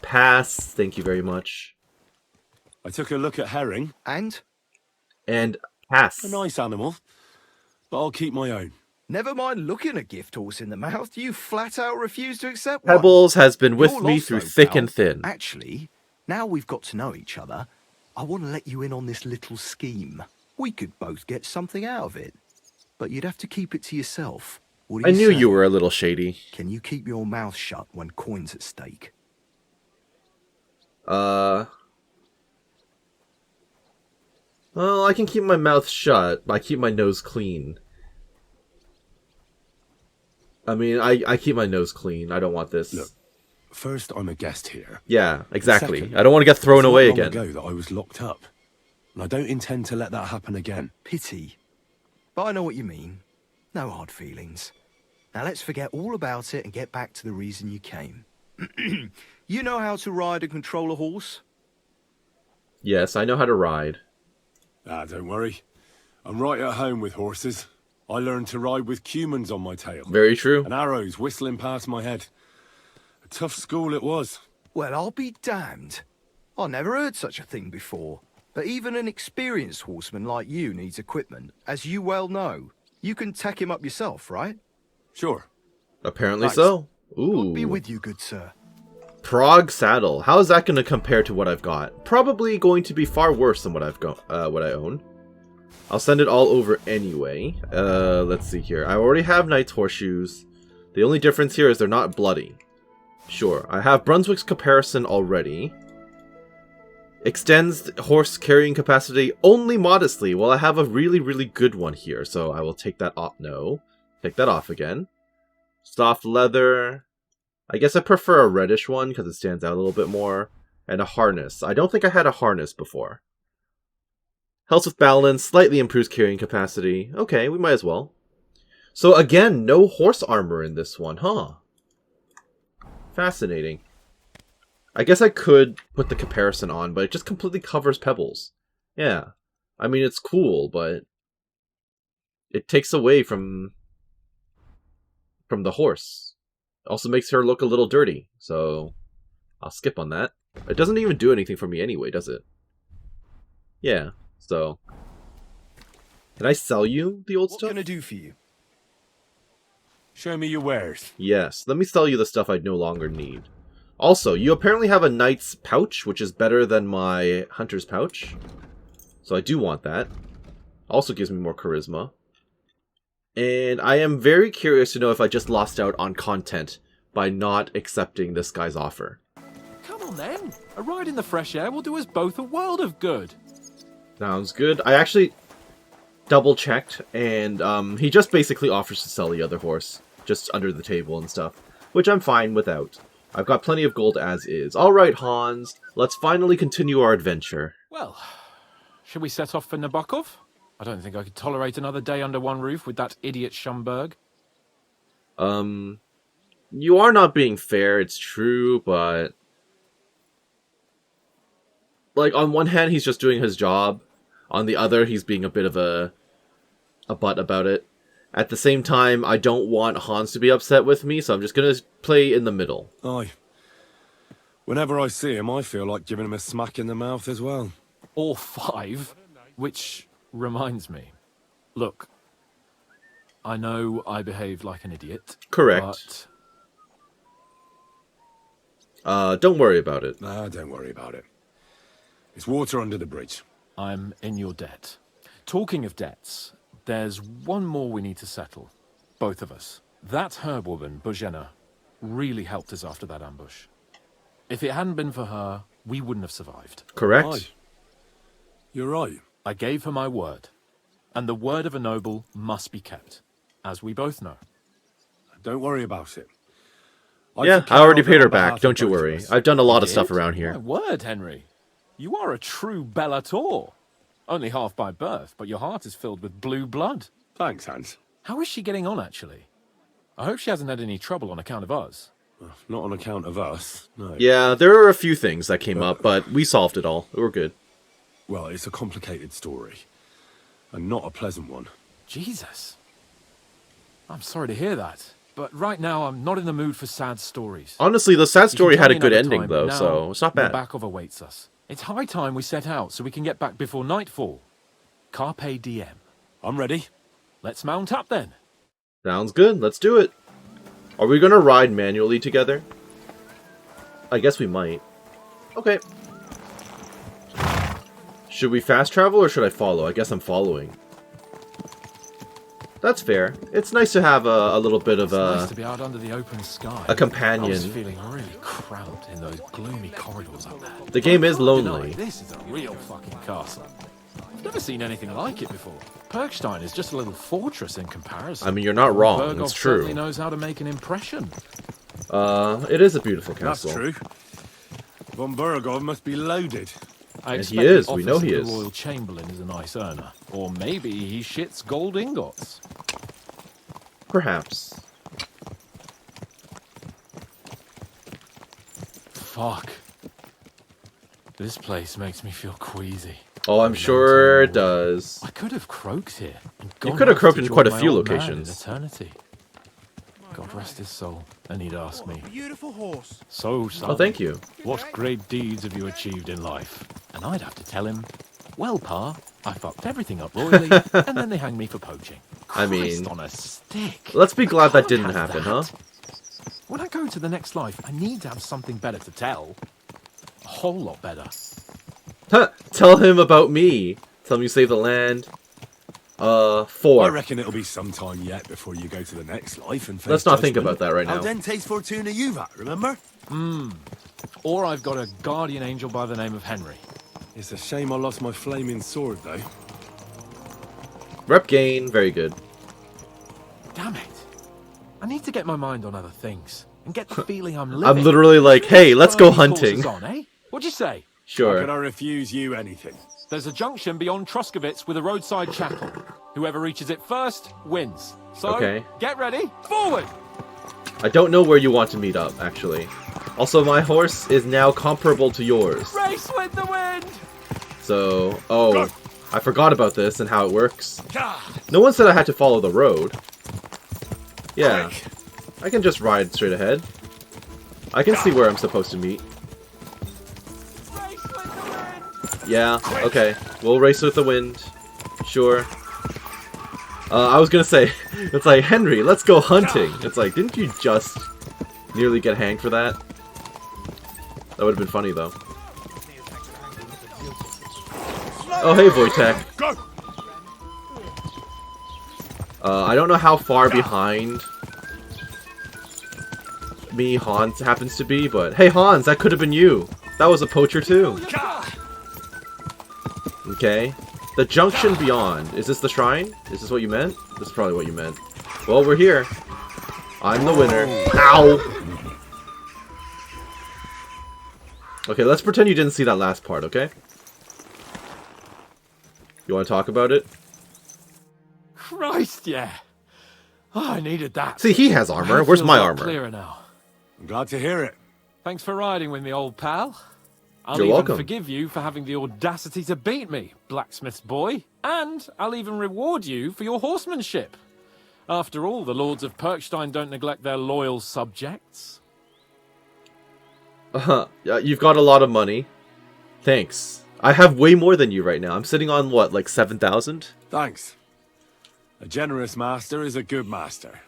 Pass, thank you very much. I took a look at herring. And? And pass. A nice animal, but I'll keep my own. Never mind looking a gift horse in the mouth, you flat out refuse to accept one. Pebbles has been with You're me lost, through though, thick pal. and thin. Actually, now we've got to know each other, I want to let you in on this little scheme. We could both get something out of it. But you'd have to keep it to yourself. What do I you knew say? you were a little shady. Can you keep your mouth shut when coin's at stake? Well, I can keep my mouth shut, but I keep my nose clean. I mean, I keep my nose clean. I don't want this. Look, first, I'm a guest here. Yeah, exactly. Second, I don't want to get thrown it's away not long again. ago that I was locked up, and I don't intend to let that happen again. Pity. But I know what you mean. No hard feelings. Now let's forget all about it and get back to the reason you came. You know how to ride and control a horse? Yes, I know how to ride. Ah, don't worry. I'm right at home with horses. I learned to ride with cumans on my tail. Very true. And arrows whistling past my head. A tough school it was. Well, I'll be damned. I never heard such a thing before. But even an experienced horseman like you needs equipment, as you well know. You can tack him up yourself, right? Sure. Apparently Nice. so. God be Ooh. with you, good sir. Prague saddle. How is that going to compare to what I've got? Probably going to be far worse than what what I own. I'll send it all over anyway. Let's see here. I already have knight's horseshoes. The only difference here is they're not bloody. Sure, I have Brunswick's caparison already. Extends horse carrying capacity only modestly. Well, I have a really, really good one here, so I will take that off. No. Take that off again. Soft leather. I guess I prefer a reddish one because it stands out a little bit more. And a harness. I don't think I had a harness before. Helps with balance, slightly improves carrying capacity. Okay, we might as well. So again, no horse armor in this one, huh? Fascinating. I guess I could put the caparison on, but it just completely covers Pebbles. Yeah. I mean, it's cool, but it takes away from the horse. It also makes her look a little dirty, so I'll skip on that. It doesn't even do anything for me anyway, does it? Yeah. So, can I sell you the old What stuff? can I do for you? Show me your wares. Yes, let me sell you the stuff I no longer need. Also, you apparently have a knight's pouch, which is better than my hunter's pouch. So I do want that. Also gives me more charisma. And I am very curious to know if I just lost out on content by not accepting this guy's offer. Come on then. A ride in the fresh air will do us both a world of good. Sounds good. I actually double-checked, and he just basically offers to sell the other horse, just under the table and stuff, which I'm fine without. I've got plenty of gold as is. Alright, Hans, let's finally continue our adventure. Well, should we set off for Nebakov? I don't think I could tolerate another day under one roof with that idiot Schumberg. You are not being fair, it's true, but... like, on one hand, he's just doing his job. On the other, he's being a bit of a butt about it. At the same time, I don't want Hans to be upset with me, so I'm just gonna play in the middle. Aye. Whenever I see him, I feel like giving him a smack in the mouth as well. Or 5, which reminds me. Look, I know I behaved like an idiot. Correct. Don't worry about it. Nah, don't worry about it. It's water under the bridge. I'm in your debt. Talking of debts, there's one more we need to settle. Both of us. That herbwoman, Bozhena, really helped us after that ambush. If it hadn't been for her, we wouldn't have survived. Correct. Aye. You're right. I gave her my word. And the word of a noble must be kept, as we both know. Don't worry about it. Yeah, took I care already of it paid her on behalf back. of Don't you both of worry. us. I've done a lot of Did? stuff around My here. word, Henry. You are a true Bellator. Only half by birth, but your heart is filled with blue blood. Thanks, Hans. How is she getting on, actually? I hope she hasn't had any trouble on account of us. Not on account of us, no. Yeah, there were a few things that came up, but we solved it all. We're good. Well, it's a complicated story. And not a pleasant one. Jesus. I'm sorry to hear that. But right now, I'm not in the mood for sad stories. Honestly, the sad You can story tell had a me good another ending, time, though, but so now it's not bad. Nebakov awaits us. It's high time we set out so we can get back before nightfall. Carpe diem. I'm ready. Let's mount up then. Sounds good. Let's do it. Are we gonna ride manually together? I guess we might. Okay. Should we fast travel or should I follow? I guess I'm following. That's fair. It's nice to have a little bit of It's nice to be out under the open sky. a companion. I was feeling really cramped in those gloomy corridors up there. The game is Can't deny, lonely. this is a real fucking castle. I've never seen anything like it before. Perkstein is just a little fortress in comparison. I mean, you're not wrong. Berghoff It's certainly true. knows how to make an impression. It is a beautiful castle. That's true. Von Bergov must be loaded. I And expect he is. the We know office he of the is. Royal Chamberlain is a nice earner. Or maybe he shits gold ingots. Perhaps. Fuck. This place makes me feel queasy. Oh, I'm sure it does. I could have croaked here. And You gone could have off croaked to in join quite a my few old man locations. in eternity. God rest his soul. And he'd ask me, Beautiful horse. so son, Oh, thank you. what great deeds have you achieved in life? And I'd have to tell him, well, Pa, I fucked everything up royally, and then they hanged me for poaching. I mean, Christ on a stick. Let's be glad that Can't didn't have happen, that. huh? When I go to the next life, I need to have something better to tell. A whole lot better. Huh, tell him about me. Tell him you saved the land. 4. I reckon it'll be some time yet before you go to the next life and face Let's not think judgment. about that right now. Al dente's fortuna juvat, remember? Or I've got a guardian angel by the name of Henry. It's a shame I lost my flaming sword, though. Rep gain, very good. Damn it. I need to get my mind on other things and get the feeling I'm living. I'm literally like, hey, let's go These courses hunting. On, eh? What'd you say? How could Sure. I refuse you anything? There's a junction beyond Truskovitz with a roadside chapel. Whoever reaches it first wins. So, Okay. get ready. Forward! I don't know where you want to meet up, actually. Also, my horse is now comparable to yours. Race with the wind! So, oh, I forgot about this and how it works. No one said I had to follow the road. Yeah, I can just ride straight ahead. I can see where I'm supposed to meet. Race with the wind! Yeah, okay. We'll race with the wind. Sure. I was gonna say, it's like, Henry, let's go hunting. It's like, didn't you just nearly get hanged for that? That would have been funny, though. Oh, hey, Wojtek. I don't know how far behind me Hans happens to be, but hey, Hans, that could have been you. That was a poacher, too. Okay. The junction beyond. Is this the shrine? Is this what you meant? This is probably what you meant. Well, we're here. I'm the winner. Ow! Okay, let's pretend you didn't see that last part, okay? You want to talk about it? Christ, yeah. Oh, I needed that. See, he has armor. Hope Where's feels my a lot armor? Clearer now. I'm glad to hear it. Thanks for riding with me, old pal. I'll You're even welcome. forgive you for having the audacity to beat me, blacksmith's boy. And I'll even reward you for your horsemanship. After all, the lords of Perkstein don't neglect their loyal subjects. Yeah, you've got a lot of money. Thanks. I have way more than you right now. I'm sitting on, what, like 7,000? Thanks. A generous master is a good master.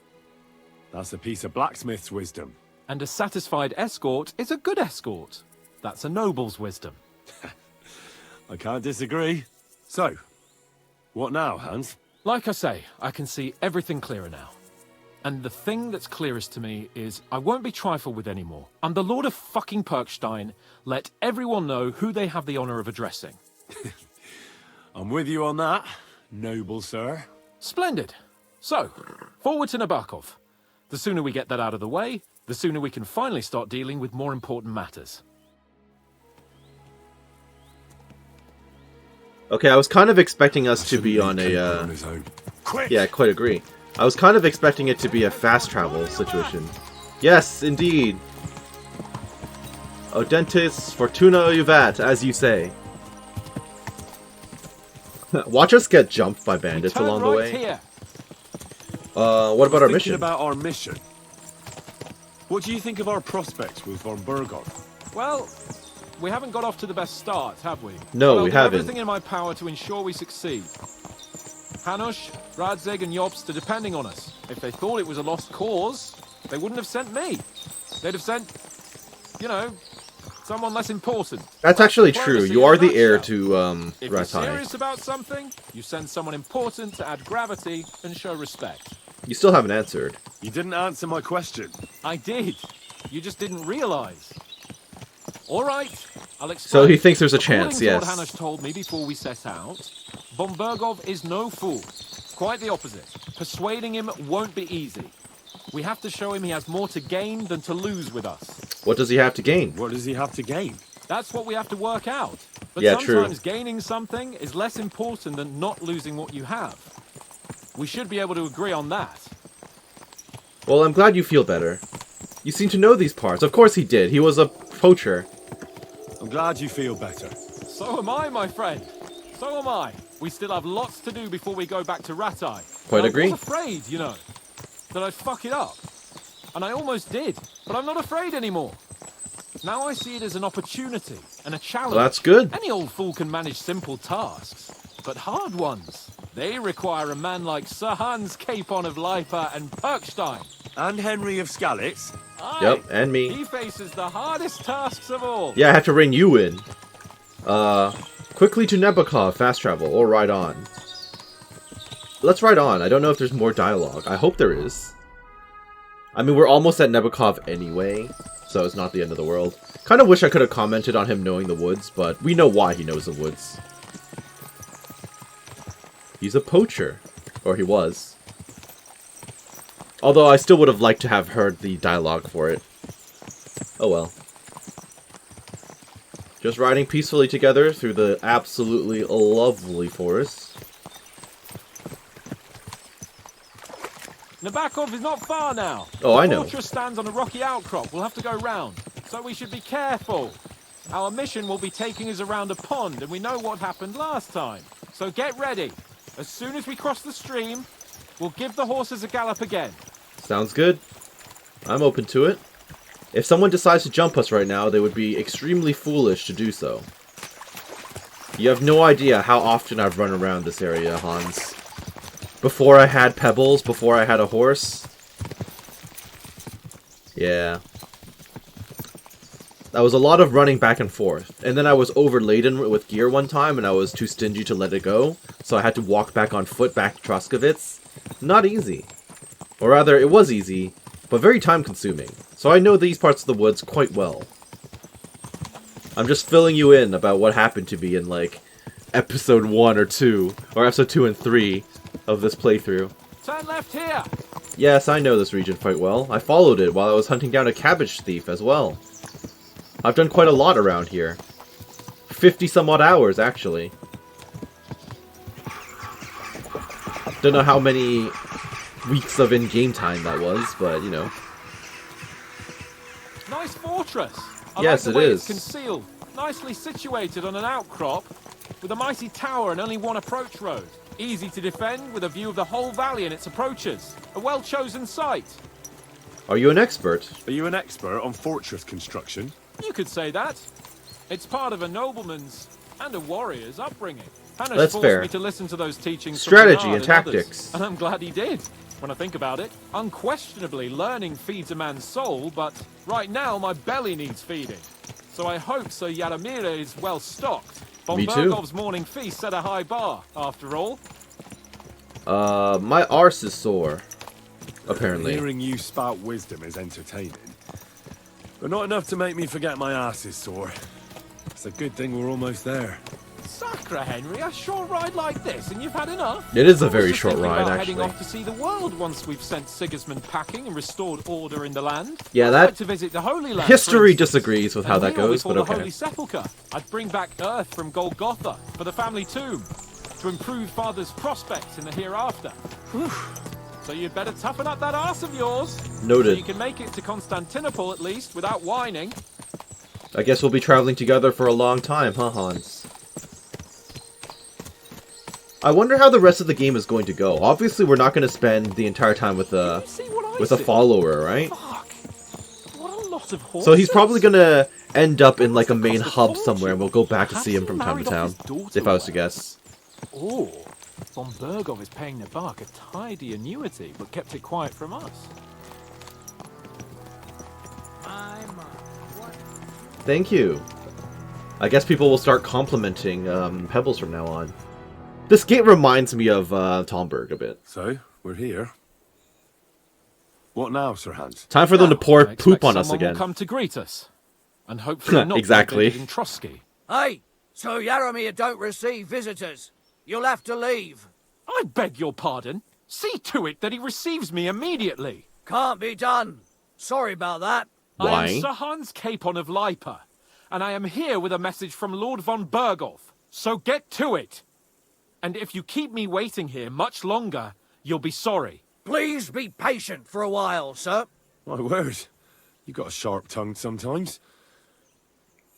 That's a piece of blacksmith's wisdom. And a satisfied escort is a good escort. That's a noble's wisdom. I can't disagree. So, what now, Hans? Like I say, I can see everything clearer now. And the thing that's clearest to me is I won't be trifled with anymore. I'm the Lord of fucking Perkstein. Let everyone know who they have the honor of addressing. I'm with you on that, noble sir. Splendid. So, forward to Nebakov. The sooner we get that out of the way, the sooner we can finally start dealing with more important matters. Okay, I was kind of expecting us to be on a, yeah, I quite agree. I was kind of expecting it to be a fast travel situation. Yes, indeed. Audentis Fortuna Juvat, as you say. Watch us get jumped by bandits along the way. Here. What about our mission? About our mission. What do you think of our prospects with von Burgov? Well, we haven't got off to the best start, have we? No, we haven't. Everything in my power to ensure we succeed. Hanush, Radzig, and Jobst are depending on us. If they thought it was a lost cause, they wouldn't have sent me. They'd have sent, you know, someone less important. That's actually true. You are the heir to If you're Ratai. serious about something, you send someone important to add gravity and show respect. You still haven't answered. You didn't answer my question. I did. You just didn't realize. All right, I'll explain. So he thinks there's a chance, According to yes. what Hanush told me before we set out, von Burgov is no fool. Quite the opposite. Persuading him won't be easy. We have to show him he has more to gain than to lose with us. What does he have to gain? What does he have to gain? That's what we have to work out. But Yeah, true. sometimes gaining something is less important than not losing what you have. We should be able to agree on that. Well, I'm glad you feel better. You seem to know these parts. Of course he did. He was a poacher. I'm glad you feel better. So am I, my friend. So am I. We still have lots to do before we go back to Ratai. Quite agree. I was afraid, you know, that I'd fuck it up. And I almost did, but I'm not afraid anymore. Now I see it as an opportunity and a challenge. Well, that's good. Any old fool can manage simple tasks, but hard ones, they require a man like Sir Hans Capon of Leipa and Perkstein. And Henry of Skalitz. Aye, Yep, and me. He faces the hardest tasks of all. Yeah, I have to ring you in. Quickly to Nebakov, fast travel, or ride on. Let's ride on. I don't know if there's more dialogue. I hope there is. I mean, we're almost at Nebakov anyway, so it's not the end of the world. Kind of wish I could have commented on him knowing the woods, but we know why he knows the woods. He's a poacher. Or he was. Although I still would have liked to have heard the dialogue for it. Oh well. Just riding peacefully together through the absolutely lovely forest. Nebakov is not far now. Oh, I know. The fortress stands on a rocky outcrop. We'll have to go round, so we should be careful. Our mission will be taking us around a pond, and we know what happened last time. So get ready. As soon as we cross the stream, we'll give the horses a gallop again. Sounds good. I'm open to it. If someone decides to jump us right now, they would be extremely foolish to do so. You have no idea how often I've run around this area, Hans. Before I had pebbles, before I had a horse. Yeah. That was a lot of running back and forth. And then I was overladen with gear one time and I was too stingy to let it go. So I had to walk back on foot back to Troskovitz. Not easy. Or rather, it was easy, but very time consuming. So I know these parts of the woods quite well. I'm just filling you in about what happened to me in like episode 1 or 2, or episode 2 and 3 of this playthrough. Turn left here. Yes, I know this region quite well. I followed it while I was hunting down a cabbage thief as well. I've done quite a lot around here. 50 some odd hours, actually. Don't know how many weeks of in-game time that was, but, you know. Nice fortress. I Yes, like the it way is. It's concealed, nicely situated on an outcrop, with a mighty tower and only one approach road. Easy to defend with a view of the whole valley and its approaches. A well-chosen site. Are you an expert? Are you an expert on fortress construction? You could say that. It's part of a nobleman's and a warrior's upbringing. Hannah That's forced fair. me to listen to those teachings from Strategy Bernard and others, tactics. and I'm glad he did. When I think about it, unquestionably learning feeds a man's soul, but right now my belly needs feeding. So I hope Sir Yaramir is well stocked. Von Me too. Bergov's morning feast set a high bar, after all. My arse is sore. Apparently. Hearing you spout wisdom is entertaining. But not enough to make me forget my ass is sore. It's a good thing we're almost there. Sacre, Henry, a short ride like this, and you've had enough? It is a I was very just short thinking ride, about actually. heading off to see the world once we've sent Sigismund packing and restored order in the land. Yeah, I'd that- like to visit the Holy Land. History for instance. disagrees with how And that kneel goes, before but the okay. Holy Sepulchre. I'd bring back earth from Golgotha for the family tomb to improve father's prospects in the hereafter. So you'd better toughen up that arse of yours. Noted. So you can make it to Constantinople at least without whining. I guess we'll be traveling together for a long time, huh, Hans? I wonder how the rest of the game is going to go. Obviously, we're not going to spend the entire time with a See what I with a see? follower, right? Fuck. What a lot of horses. So he's probably going to end up in like a main Cost a hub fortune. somewhere, and we'll go back to Perhaps see him he from time to married town. off his daughter If I was to away. guess. Or von Bergov is paying Nebakov a tidy annuity, but kept it quiet from us. Thank you. I guess people will start complimenting Pebbles from now on. This gate reminds me of Talmberg a bit. So, we're here. What now, Sir Hans? Time for them to pour I expect poop on us someone again. will come to greet us, and hopefully not Exactly. in Trotsky. Hey, so Yaramir don't receive visitors. You'll have to leave. I beg your pardon. See to it that he receives me immediately. Can't be done. Sorry about that. I Why? am Sir Hans Capon of Lipa, and I am here with a message from Lord von Bergov. So get to it. And if you keep me waiting here much longer, you'll be sorry. Please be patient for a while, sir. My word. You got a sharp tongue sometimes.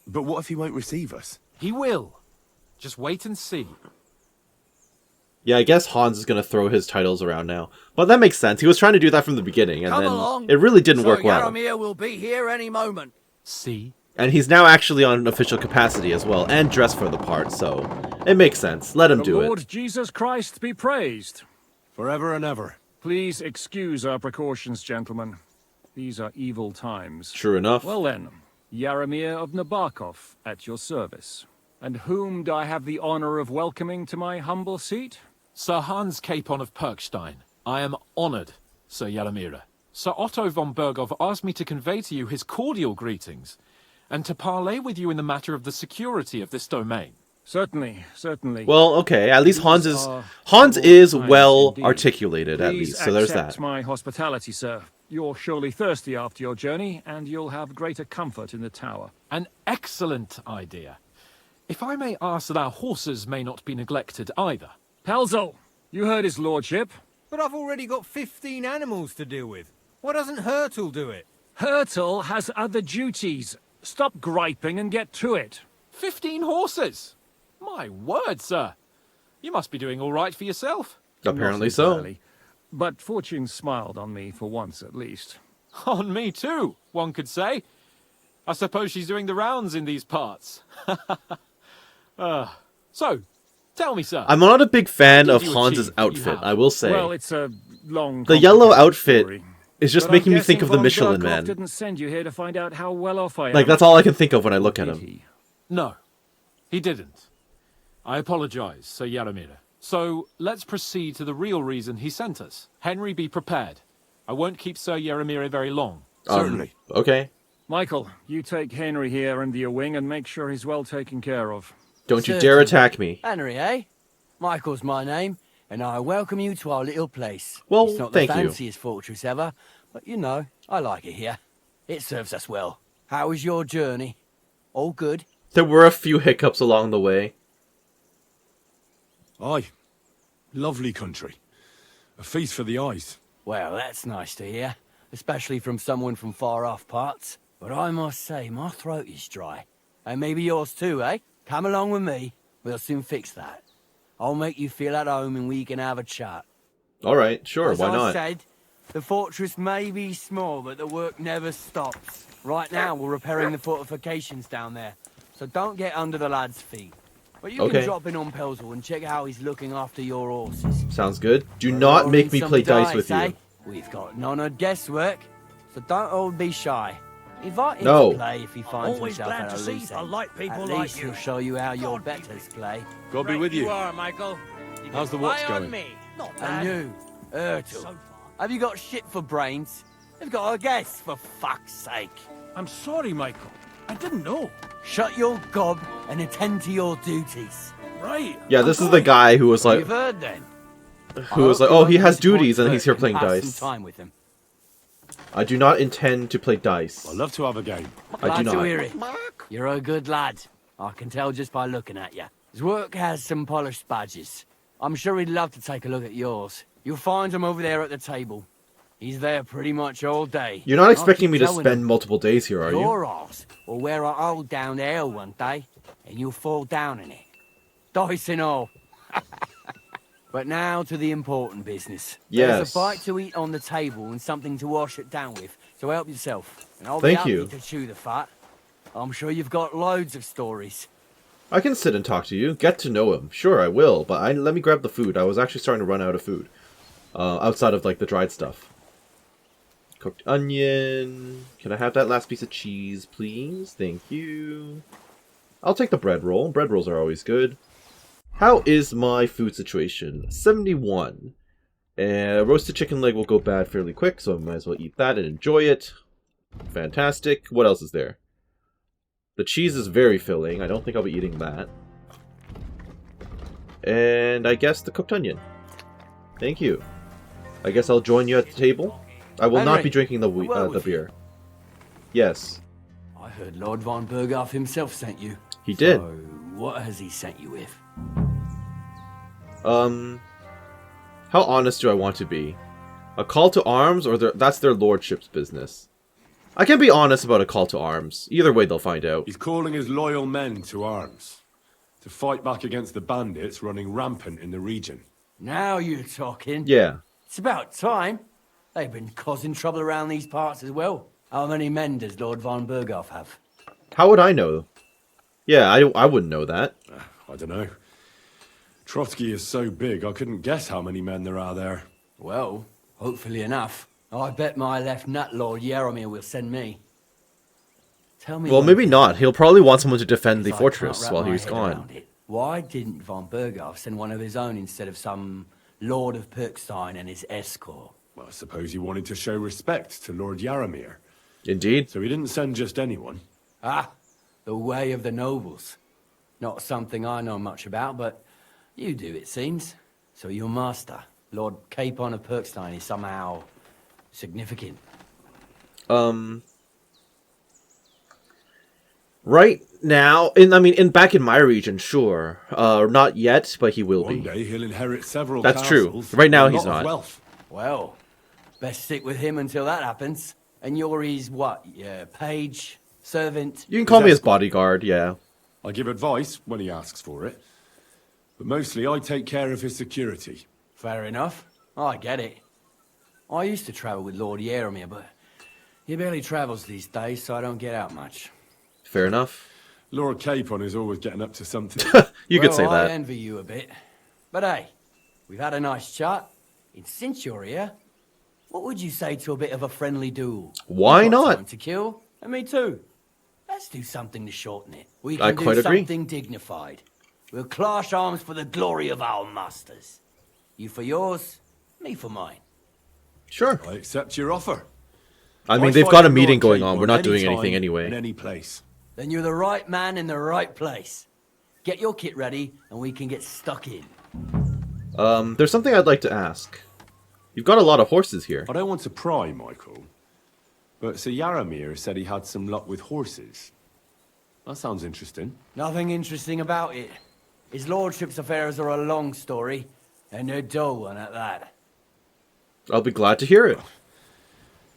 But what if he won't receive us? He will. Just wait and see. Yeah, I guess Hans is going to throw his titles around now. But that makes sense. He was trying to do that from the beginning, and Come then along. it really didn't Sir work well. Yaramir will be here any moment. See? And he's now actually on an official capacity as well, and dressed for the part, so it makes sense. Let him The do Lord it. Jesus Christ be praised. Forever and ever. Please excuse our precautions, gentlemen. These are evil times. True enough. Well then, Yaramir of Nebakov, at your service. And whom do I have the honor of welcoming to my humble seat? Sir Hans Capon of Perkstein. I am honored, Sir Yaramira. Sir Otto von Bergov asked me to convey to you his cordial greetings, and to parley with you in the matter of the security of this domain. Certainly, certainly. Well, okay, at least Hans These is are Hans troubled is times well indeed. articulated, at Please least, so there's accept that. my hospitality, sir. You're surely thirsty after your journey, and you'll have greater comfort in the tower. An excellent idea. If I may ask that our horses may not be neglected either. Pelzel, you heard his lordship. But I've already got 15 animals to deal with. Why doesn't Hurtle do it? Hurtle has other duties. Stop griping and get to it. 15 horses! My word, sir. You must be doing all right for yourself. Apparently Not so. entirely. But fortune smiled on me for once at least. On me too, one could say. I suppose she's doing the rounds in these parts. So, tell me, sir. I'm not a big fan What of did you Hans's achieve what you outfit, have? I will say. Well, it's a long. The yellow complicated outfit story. is just But making I'm me think guessing of the von Michelin Berghoff Man. didn't send you here to find out how well off I am. Like, that's all I can think of when I look at Did him. he? No, he didn't. I apologize, Sir Yaramira. So, let's proceed to the real reason he sent us. Henry, be prepared. I won't keep Sir Yaramira very long. Certainly. Okay. Michael, you take Henry here under your wing and make sure he's well taken care of. Don't you dare attack me. Henry, eh? Michael's my name, and I welcome you to our little place. Well, it's not the thank you. fanciest fortress ever, but you know, I like it here. It serves us well. How was your journey? All good? There were a few hiccups along the way. Aye. Lovely country. A feast for the eyes. Well, that's nice to hear, especially from someone from far off parts. But I must say, my throat is dry. And maybe yours too, eh? Come along with me. We'll soon fix that. I'll make you feel at home and we can have a chat. All right, sure, As why I not? said, the fortress may be small, but the work never stops. Right now, we're repairing the fortifications down there, so don't get under the lad's feet. But you Okay. can drop in on Pelzel and check how he's looking after your horses. Sounds good. Do We're not rolling make me some play dice with eh? you. We've got none of guesswork, so don't all be shy. Invite him No. to play if he finds Always himself glad at a to see loose a end. light people At like least you. he'll show you how your betters play. God be with you. are, Michael. You How's the can watch rely on going? me. Not And bad. you, Ertul, have you got shit for brains? You've got a guess, for fuck's sake. I'm sorry, Michael. I didn't know. Shut your gob and attend to your duties. Right. Yeah, this is the guy who was like, You've heard then. who was like, oh, he has duties and he's here playing Pass dice. some time with him. I do not intend to play dice. I'd love to have a game. I Glad do to not. hear it. You're a good lad. I can tell just by looking at you. His work has some polished badges. I'm sure he'd love to take a look at yours. You'll find him over there at the table. He's there pretty much all day. You're not I expecting keep me to telling spend him, multiple days here, are you? your arse will wear a hole down there one day, and you'll fall down in it. Dice and all. But now to the important business. Yes. There's a bite to eat on the table and something to wash it down with, so help yourself. And I'll Thank be happy you. to chew the fat. I'm sure you've got loads of stories. I can sit and talk to you, get to know him. Sure, I will, but let me grab the food. I was actually starting to run out of food. Outside of, like, the dried stuff. Cooked onion. Can I have that last piece of cheese, please? Thank you. I'll take the bread roll. Bread rolls are always good. How is my food situation? 71. Roasted chicken leg will go bad fairly quick, so I might as well eat that and enjoy it. Fantastic. What else is there? The cheese is very filling. I don't think I'll be eating that. And I guess the cooked onion. Thank you. I guess I'll join you at the table. I will not Henry, be drinking the well with beer. Yes, I heard Lord von Berghoff himself sent you. he did. So, what has he sent you with? How honest do I want to be? A call to arms, or that's their lordship's business? I can be honest about a call to arms. Either way, they'll find out. He's calling his loyal men to arms. To fight back against the bandits running rampant in the region. Now you're talking. Yeah. It's about time. They've been causing trouble around these parts as well. How many men does Lord von Berghoff have? How would I know? Yeah, I wouldn't know that. I don't know. Trotsky is so big, I couldn't guess how many men there are there. Well, hopefully enough. I bet my left nut Lord Yaromir will send me. Tell me. Well, maybe not. He'll probably want someone to defend the I fortress can't wrap while my he's head gone. around it. Why didn't von Berghoff send one of his own instead of some Lord of Perkstein and his escort? Well, I suppose he wanted to show respect to Lord Yaromir. Indeed. So he didn't send just anyone. Ah, the way of the nobles. Not something I know much about, but you do, it seems. So your master, Lord Capon of Perkstein, is somehow significant. Right now, back in my region, sure. Not yet, but he will One be. day he'll inherit several That's true. castles Right now and a he's lot of not. wealth. Well, best stick with him until that happens. And you're his what? Yeah, page, servant. You can call me his bodyguard, yeah. I give advice when he asks for it. But mostly I take care of his security. Fair enough. I get it. I used to travel with Lord Yaromir, but he barely travels these days, so I don't get out much. Fair enough. Lord Capon is always getting up to something. You could say I that. envy you a bit. But hey, we've had a nice chat. And since you're here, what would you say to a bit of a friendly duel? Why You've got not? time to kill, and me too. Let's do something to shorten it. We I can quite do agree. something dignified. We'll clash arms for the glory of our masters. You for yours, me for mine. Sure. I accept your offer. I mean, I'd they've fight got a with meeting Lord going on. Capon We're not any doing time, anything In anyway. any place. Then you're the right man in the right place. Get your kit ready, and we can get stuck in. There's something I'd like to ask. You've got a lot of horses here. I don't want to pry, Michael. But Sir Yaromir said he had some luck with horses. That sounds interesting. Nothing interesting about it. His lordship's affairs are a long story, and they're dull one at that. I'll be glad to hear it.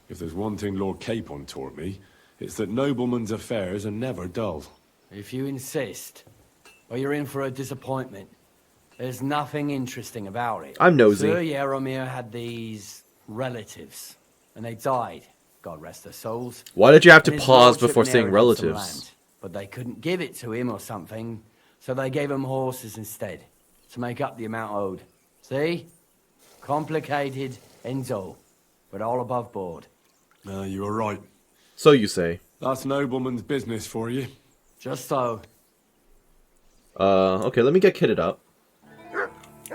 If there's one thing Lord Capon taught me, it's that noblemen's affairs are never dull. If you insist, or you're in for a disappointment. There's nothing interesting about it. I'm nosy. Sir Jaromir had these relatives, and they died, God rest their souls. Why did you have to And his pause lordship before saying inherited some relatives? land, but they couldn't give it to him or something, so they gave him horses instead, to make up the amount owed. See? Complicated and dull, but all above board. You were right. So you say. That's nobleman's business for you. Just so. Okay, let me get kitted up.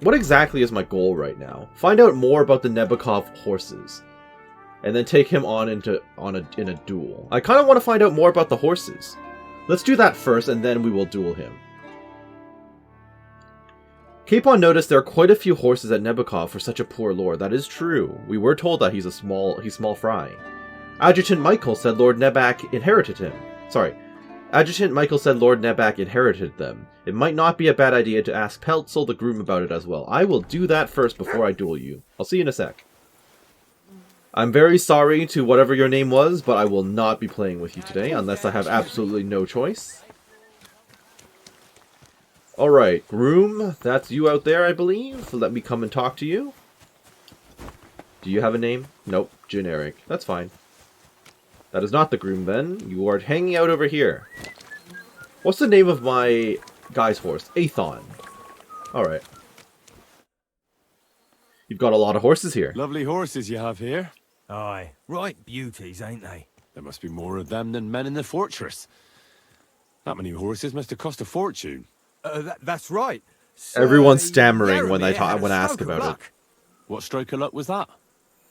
What exactly is my goal right now? Find out more about the Nebakov horses, and then take him on in a duel. I kind of want to find out more about the horses. Let's do that first, and then we will duel him. Capon noticed there are quite a few horses at Nebakov for such a poor lord. That is true. We were told that he's small fry. Adjutant Michael said Lord Nebak inherited him. Adjutant Michael said Lord Nebak inherited them. It might not be a bad idea to ask Peltzel the groom about it as well. I will do that first before I duel you. I'll see you in a sec. I'm very sorry to whatever your name was, but I will not be playing with you today unless I have absolutely no choice. Alright, groom, that's you out there, I believe. Let me come and talk to you. Do you have a name? Nope, generic. That's fine. That is not the groom, then. You are hanging out over here. What's the name of my guy's horse? Athon. Alright. You've got a lot of horses here. Lovely horses you have here. Aye, right beauties, ain't they? There must be more of them than men in the fortress. That many horses must have cost a fortune. That's right. Everyone's stammering when I ask Jaromir about it. What stroke of luck was that?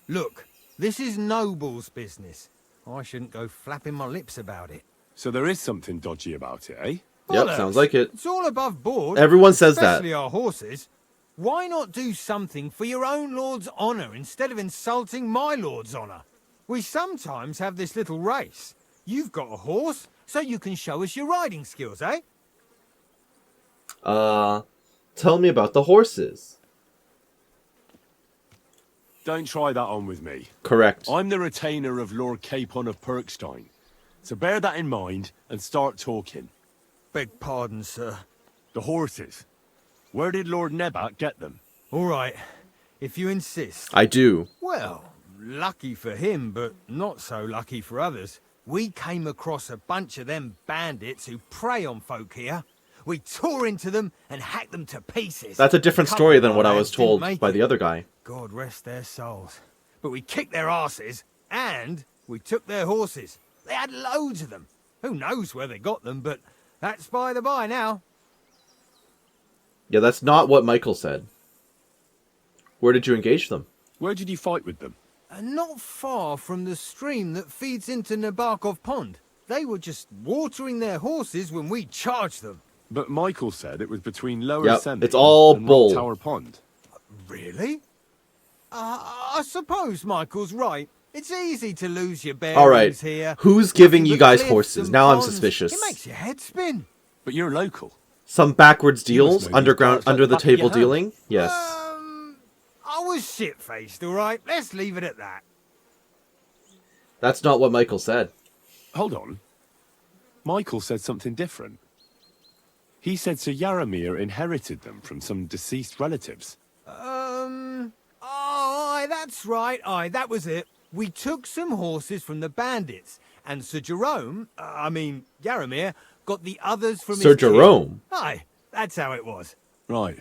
Look, this is Noble's business. I shouldn't go flapping my lips about it. So there is something dodgy about it, eh? Yep, sounds like it. It's all above board. Everyone says that. Especially our horses. Why not do something for your own lord's honour instead of insulting my lord's honour? We sometimes have this little race. You've got a horse, so you can show us your riding skills, eh? Tell me about the horses. Don't try that on with me. Correct. I'm the retainer of Lord Capon of Perkstein. So bear that in mind and start talking. Beg pardon, sir. The horses. Where did Lord Nebak get them? All right, if you insist. I do. Well, lucky for him, but not so lucky for others. We came across a bunch of them bandits who prey on folk here. We tore into them and hacked them to pieces. That's a different story than what I was told by the other guy. God rest their souls. But we kicked their asses, and we took their horses. They had loads of them. Who knows where they got them, but that's by the by now. Yeah, that's not what Michael said. Where did you engage them? Where did you fight with them? Not far from the stream that feeds into Nebakov Pond. They were just watering their horses when we charged them. But Michael said it was between Lower Semi it's all and bull. Rock Tower Pond. Really? I suppose Michael's right. It's easy to lose your bearings All right. here. Who's giving you guys Cliffs horses? and Now I'm ponds. suspicious. It makes your head spin. But you're local. Some backwards You must deals, know these underground, parts like under the the back of your table hand. dealing. Yes. I was shit-faced, all right? Let's leave it at that. That's not what Michael said. Hold on. Michael said something different. He said Sir Jaromir inherited them from some deceased relatives. Oh, aye, that's right. Aye, that was it. We took some horses from the bandits, and Sir Jerome, Jaromir, got the others from Sir his kin. Jerome? Aye, that's how it was. Right.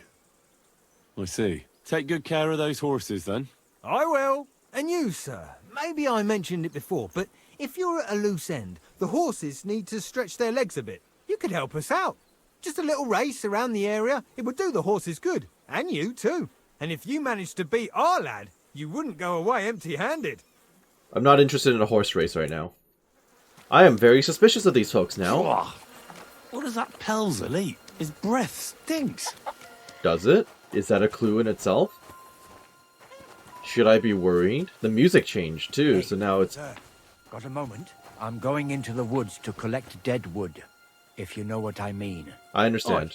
I see. Take good care of those horses, then. I will. And you, sir. Maybe I mentioned it before, but if you're at a loose end, the horses need to stretch their legs a bit. You could help us out. Just a little race around the area. It would do the horses good. And you, too. And if you managed to beat our lad, you wouldn't go away empty-handed. I'm not interested in a horse race right now. I am very suspicious of these folks now. What does that Pelzel eat? His breath stinks. Does it? Is that a clue in itself? Should I be worried? The music changed too, so now it's... Sir, got a moment? I'm going into the woods to collect dead wood, if you know what I mean. I understand.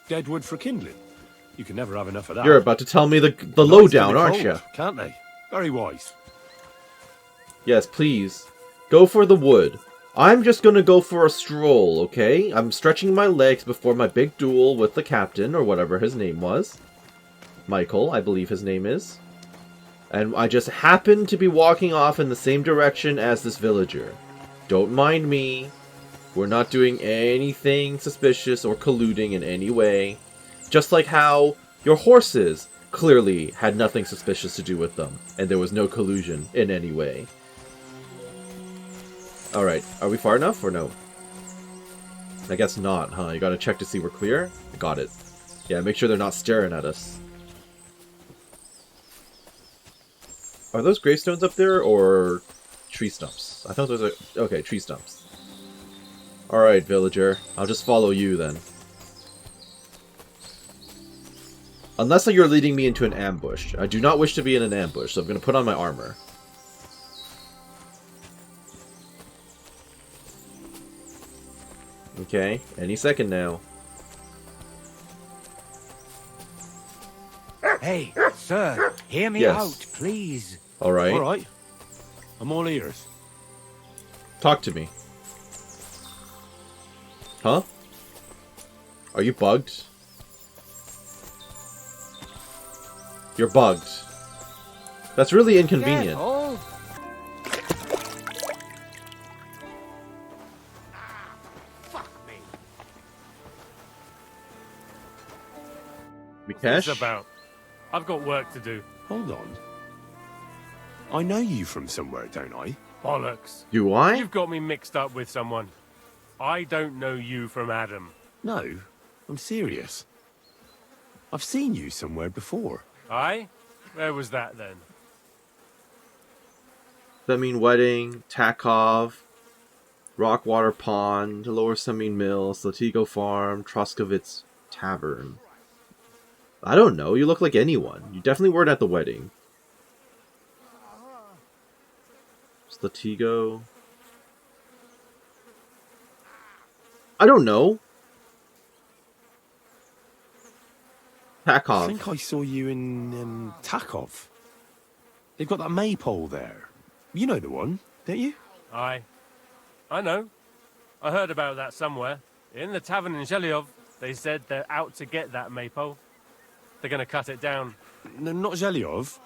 Dead wood for kindling. You can never have enough of that. You're about to tell me the lowdown, aren't Cold, you? Can't they? Very wise. Yes, please. Go for the wood. I'm just gonna go for a stroll, okay? I'm stretching my legs before my big duel with the captain, or whatever his name was. Michael, I believe his name is. And I just happen to be walking off in the same direction as this villager. Don't mind me. We're not doing anything suspicious or colluding in any way. Just like how your horses clearly had nothing suspicious to do with them, and there was no collusion in any way. Alright, are we far enough or no? I guess not, huh? You gotta check to see we're clear? Got it. Yeah, make sure they're not staring at us. Are those gravestones up there, or tree stumps? I thought those are... Okay, tree stumps. Alright, villager. I'll just follow you, then. Unless you're leading me into an ambush. I do not wish to be in an ambush, so I'm going to put on my armor. Okay, any second now. Hey, sir, hear me Yes. out, please. Alright. All right. I'm all ears. Talk to me. Huh? Are you bugged? You're bugged. That's really inconvenient. Careful. Mikesh? What's about? I've got work to do. Hold on. I know you from somewhere, don't I? Bollocks. Do I? You've got me mixed up with someone. I don't know you from Adam. No, I'm serious. I've seen you somewhere before. Aye? Where was that then? Semine Wedding, Takov, Rockwater Pond, Lower Semine Mill, Slatigo Farm, Troskovitz Tavern. I don't know, you look like anyone. You definitely weren't at the wedding. Slatigo. I don't know. Takov. I think I saw you in Takov. They've got that maypole there. You know the one, don't you? Aye. I know. I heard about that somewhere. In the tavern in Zhelyov, they said they're out to get that maypole. They're going to cut it down. No, not Zhelyov.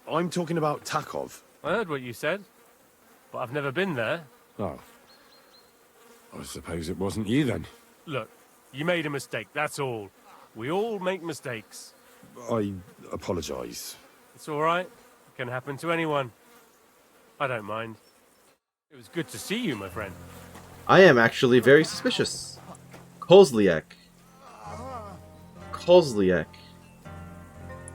I'm talking about Takov. I heard what you said, but I've never been there. Oh. I suppose it wasn't you then. Look, you made a mistake, that's all. We all make mistakes. I apologise. It's all right. It can happen to anyone. I don't mind. It was good to see you, my friend. I am actually very suspicious. Kozliak. Kozliak.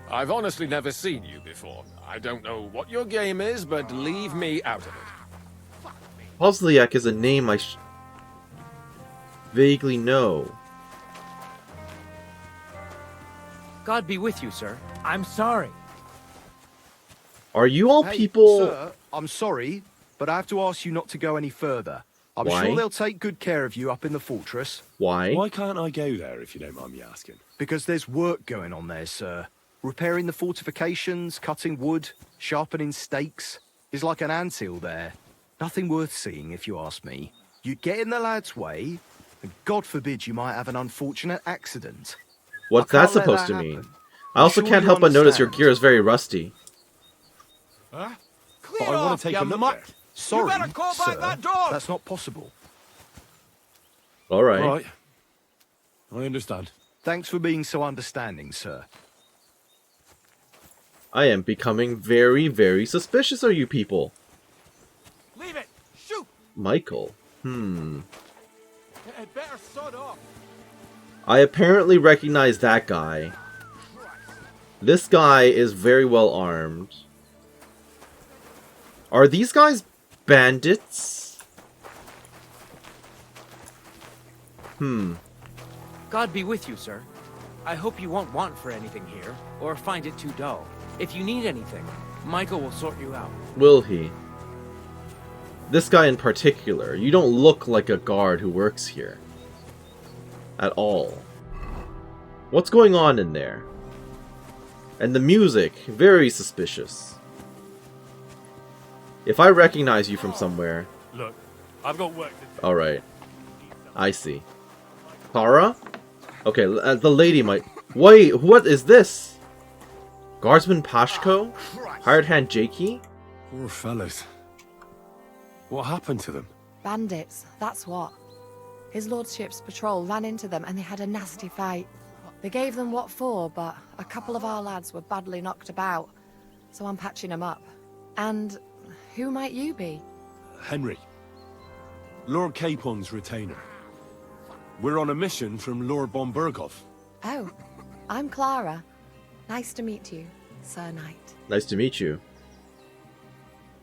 I've honestly never seen you before. I don't know what your game is, but leave me out of it. Kozliak is a name I vaguely know. God be with you, sir. I'm sorry. Are you all Hey, people... Sir, I'm sorry, but I have to ask you not to go any further. I'm Why? sure they'll take good care of you up in the fortress. Why? Why can't I go there, if you don't mind me asking? Because there's work going on there, sir. Repairing the fortifications, cutting wood, sharpening stakes. It's like an anthill there. Nothing worth seeing, if you ask me. You get in the lad's way, and God forbid you might have an unfortunate accident. What's I that can't let supposed that to mean? happen. I also I'm sure can't you help but notice your understand. gear is very rusty. Huh? But I want to take a look there. Sorry, better call back sir, that dog. that's not possible. Alright. Right. I understand. Thanks for being so understanding, sir. I am becoming very, very suspicious of you people. Leave it. Shoot. Michael. It better sod off. I apparently recognize that guy. This guy is very well armed. Are these guys bandits? God be with you, sir. I hope you won't want for anything here, or find it too dull. If you need anything, Michael will sort you out. Will he? This guy in particular. You don't look like a guard who works here. At all. What's going on in there? And the music, very suspicious. If I recognize you from somewhere... Look, I've got work to do. Alright. I see. Clara? Okay, the lady might... Wait, what is this? Guardsman Pashko? Hired hand Jakey? Poor fellas. What happened to them? Bandits, that's what. His lordship's patrol ran into them and they had a nasty fight. They gave them what for, but a couple of our lads were badly knocked about, so I'm patching them up. And who might you be? Henry. Lord Capon's retainer. We're on a mission from Lord Bombergov. Oh, I'm Clara. Nice to meet you, Sir Knight. Nice to meet you.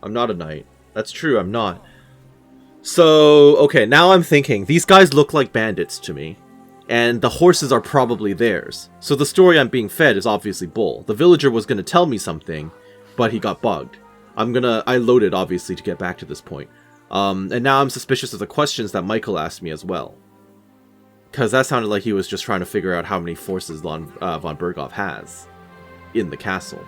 I'm not a knight. That's true, I'm not. So, okay, now I'm thinking, these guys look like bandits to me. And the horses are probably theirs. So the story I'm being fed is obviously bull. The villager was going to tell me something, but he got bugged. I loaded, obviously, to get back to this point. And now I'm suspicious of the questions that Michael asked me as well. Because that sounded like he was just trying to figure out how many forces von Berghoff has in the castle.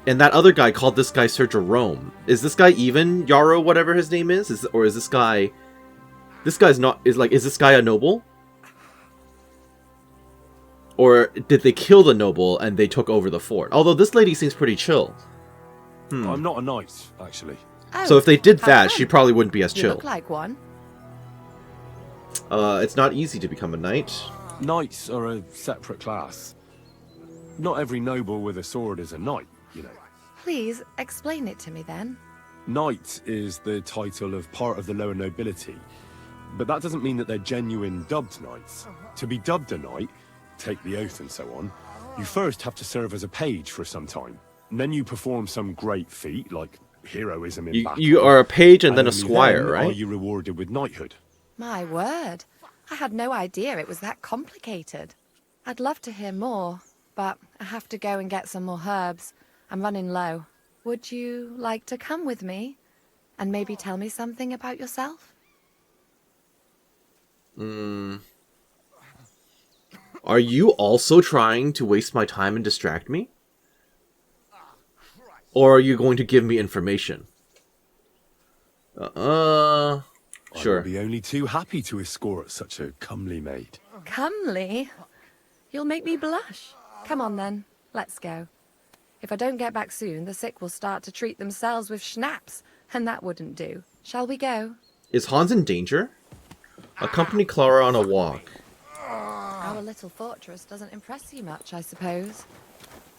And that other guy called this guy Sir Jerome. Is this guy even Yarrow, whatever his name is? Or is this guy... This guy's not... Is this guy a noble? Or did they kill the noble and they took over the fort? Although this lady seems pretty chill. I'm not a knight, actually. Oh, so if they did how that, come? she probably wouldn't be as You chill. look like one. It's not easy to become a knight. Knights are a separate class. Not every noble with a sword is a knight, you know. Please, explain it to me then. Knight is the title of part of the lower nobility. But that doesn't mean that they're genuine dubbed knights. To be dubbed a knight, take the oath and so on, you first have to serve as a page for some time. And then you perform some great feat, like heroism in battle. You are a page and then a only squire, then right? Are you rewarded with knighthood? My word. I had no idea it was that complicated. I'd love to hear more, but I have to go and get some more herbs. I'm running low. Would you like to come with me? And maybe tell me something about yourself? Are you also trying to waste my time and distract me? Or are you going to give me information? Sure. I would be only too happy to escort such a comely maid. Comely? You'll make me blush. Come on then, let's go. If I don't get back soon, the sick will start to treat themselves with schnapps, and that wouldn't do. Shall we go? Is Hans in danger? Accompany Clara on a walk. Our little fortress doesn't impress you much, I suppose.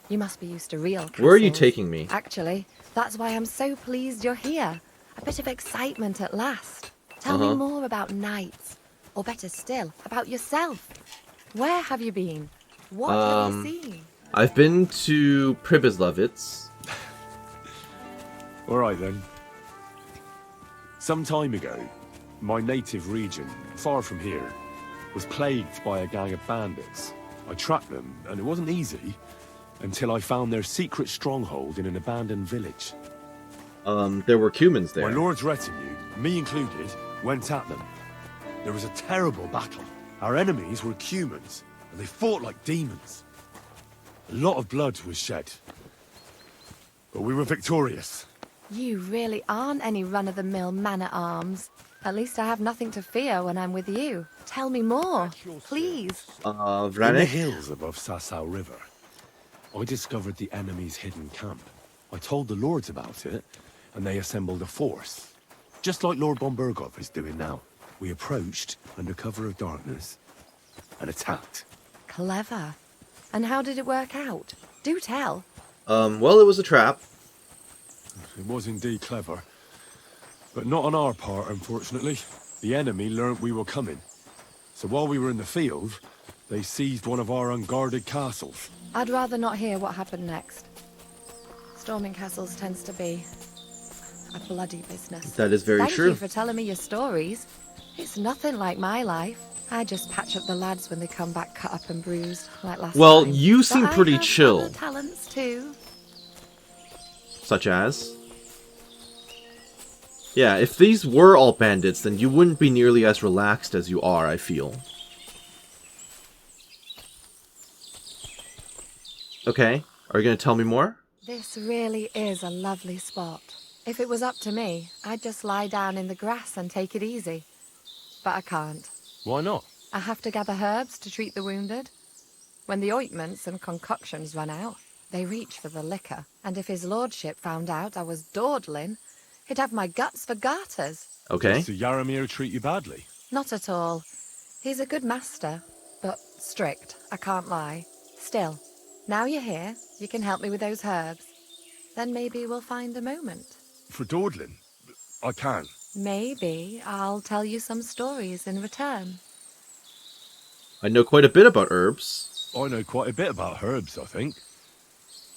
You must be used to real castles. Where are you taking me? Actually, that's why I'm so pleased you're here. A bit of excitement at last. Tell me more about knights. Or better still, about yourself. Where have you been? What have you seen? I've been to Pribyslavitz. Alright then. Some time ago, my native region, far from here, was plagued by a gang of bandits. I tracked them, and it wasn't easy, until I found their secret stronghold in an abandoned village. There were Cumans there. My lord's retinue, me included, went at them. There was a terrible battle. Our enemies were Cumans, and they fought like demons. A lot of blood was shed. But we were victorious. You really aren't any run-of-the-mill man-at-arms. At least I have nothing to fear when I'm with you. Tell me more, please. In the Vranek? hills above Sasau River, I discovered the enemy's hidden camp. I told the lords about it, and they assembled a force. Just like Lord Bombergov is doing now. We approached under cover of darkness and attacked. Clever. And how did it work out? Do tell. Well, it was a trap. It was indeed clever. But not on our part, unfortunately. The enemy learnt we were coming. So while we were in the field, they seized one of our unguarded castles. I'd rather not hear what happened next. Storming castles tends to be a bloody business. That is very true. Thank you for telling me your stories. It's nothing like my life. I just patch up the lads when they come back cut up and bruised, like last Well, time. you But seem I pretty have chill. other talents too. Such as? Yeah, if these were all bandits, then you wouldn't be nearly as relaxed as you are, I feel. Okay, are you going to tell me more? This really is a lovely spot. If it was up to me, I'd just lie down in the grass and take it easy. But I can't. Why not? I have to gather herbs to treat the wounded. When the ointments and concoctions run out, they reach for the liquor. And if his lordship found out I was dawdling, he'd have my guts for garters. Okay. So Yaramir treat you badly? Not at all. He's a good master, but strict, I can't lie. Still, now you're here, you can help me with those herbs. Then maybe we'll find a moment. For dawdling? I can. Maybe I'll tell you some stories in return. I know quite a bit about herbs. I know quite a bit about herbs, I think.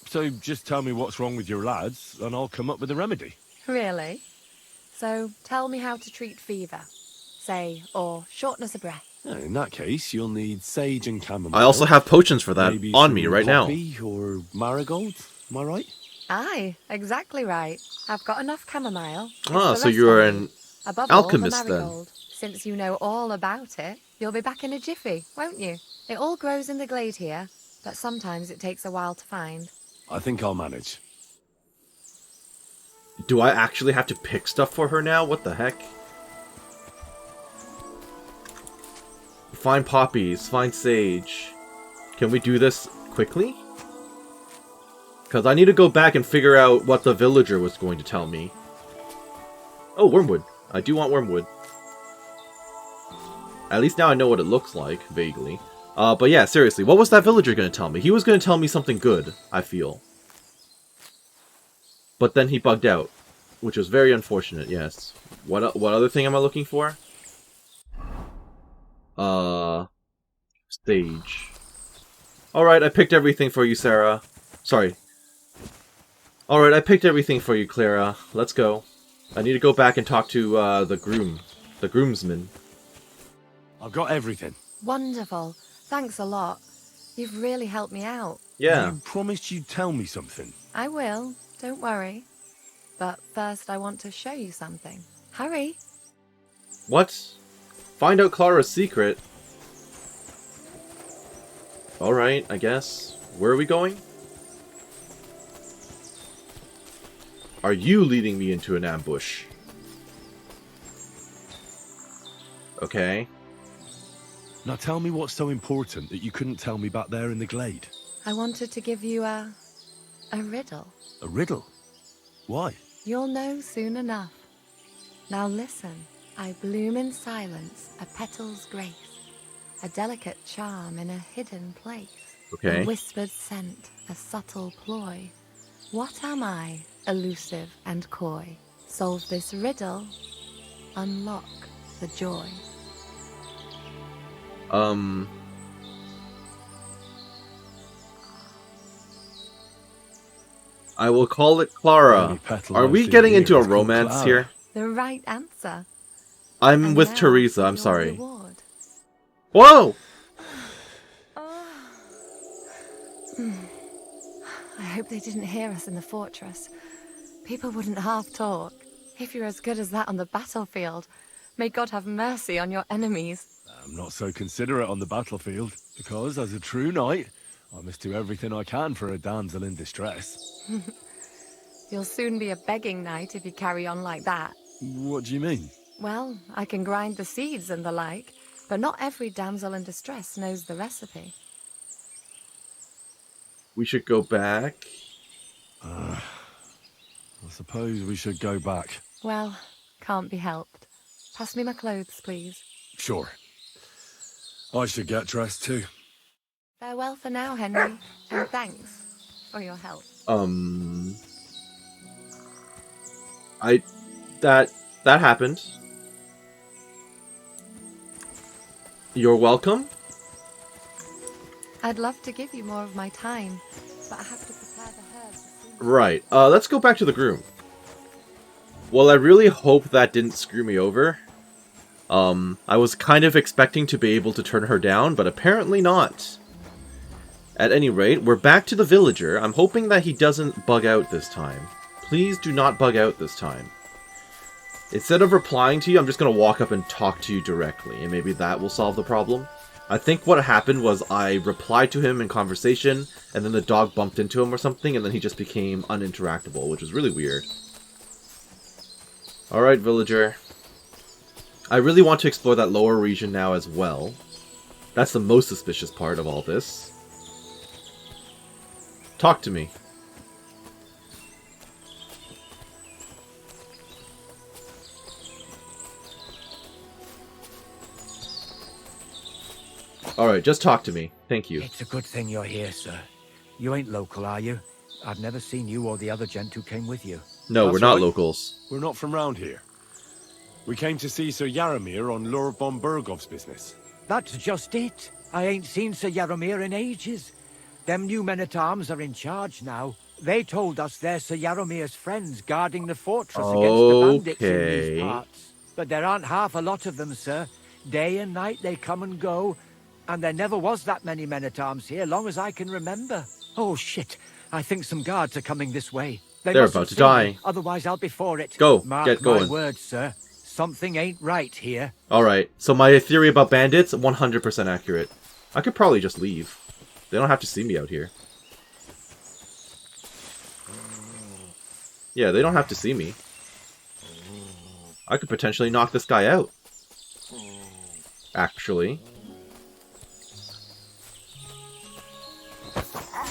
So just tell me what's wrong with your lads, and I'll come up with a remedy. Really? So tell me how to treat fever, say, or shortness of breath. In that case, you'll need sage and chamomile. I also have potions for that Maybe on me some right now. poppy or marigold, am I right? Aye, exactly right. I've got enough chamomile. Ah, It's so the rest you're I need. an Above alchemist all, the then. marigold. Since you know all about it, you'll be back in a jiffy, won't you? It all grows in the glade here, but sometimes it takes a while to find. I think I'll manage. Do I actually have to pick stuff for her now? What the heck? Find poppies, find sage. Can we do this quickly? Because I need to go back and figure out what the villager was going to tell me. Oh, wormwood. I do want wormwood. At least now I know what it looks like, vaguely. But yeah, seriously, what was that villager going to tell me? He was going to tell me something good, I feel. But then he bugged out, which was very unfortunate, yes. What other thing am I looking for? Stage. Alright, I picked everything for you, Sarah. Sorry. Alright, I picked everything for you, Clara. Let's go. I need to go back and talk to, the groomsman. I've got everything. Wonderful. Thanks a lot. You've really helped me out. Yeah. You promised you'd tell me something. I will, don't worry. But first I want to show you something. Hurry. What? Find out Clara's secret? Alright, I guess. Where are we going? Are you leading me into an ambush? Okay. Now tell me what's so important that you couldn't tell me back there in the glade. I wanted to give you a riddle. A riddle? Why? You'll know soon enough. Now listen. I bloom in silence, a petal's grace, a delicate charm in a hidden place. Okay. A whispered scent, a subtle ploy. What am I, elusive and coy? Solve this riddle, unlock the joy. I will call it Clara. Are we getting into a romance here? The right answer. I'm with now Teresa, I'm your sorry. reward. Whoa! I hope they didn't hear us in the fortress. People wouldn't half talk. If you're as good as that on the battlefield, may God have mercy on your enemies. I'm not so considerate on the battlefield, because as a true knight, I must do everything I can for a damsel in distress. You'll soon be a begging knight if you carry on like that. What do you mean? Well, I can grind the seeds and the like, but not every damsel in distress knows the recipe. We should go back. I suppose we should go back. Well, can't be helped. Pass me my clothes, please. Sure. I should get dressed too. Farewell for now, Henry, and thanks for your help. That happened. You're welcome? I'd love to give you more of my time, but I have to prepare the herbs. Right. Let's go back to the groom. Well, I really hope that didn't screw me over. I was kind of expecting to be able to turn her down, but apparently not. At any rate, we're back to the villager. I'm hoping that he doesn't bug out this time. Please do not bug out this time. Instead of replying to you, I'm just going to walk up and talk to you directly, and maybe that will solve the problem. I think what happened was I replied to him in conversation, and then the dog bumped into him or something, and then he just became uninteractable, which was really weird. Alright, villager. I really want to explore that lower region now as well. That's the most suspicious part of all this. Talk to me. Alright, just talk to me. Thank you. It's a good thing you're here, sir. You ain't local, are you? I've never seen you or the other gent who came with you. No, That's we're not right. locals. We're not from round here. We came to see Sir Yaramir on Lord von Bergov's business. That's just it. I ain't seen Sir Yaramir in ages. Them new men-at-arms are in charge now. They told us they're Sir Yaramir's friends guarding the fortress against the bandits in these parts. But there aren't half a lot of them, sir. Day and night they come and go. And there never was that many men-at-arms here, long as I can remember. Oh, shit. I think some guards are coming this way. They're mustn't about to see me, die. Otherwise I'll be for it. Go, Mark get going. my words, sir. Something ain't right here. Alright, so my theory about bandits, 100% accurate. I could probably just leave. They don't have to see me out here. Yeah, they don't have to see me. I could potentially knock this guy out. Actually.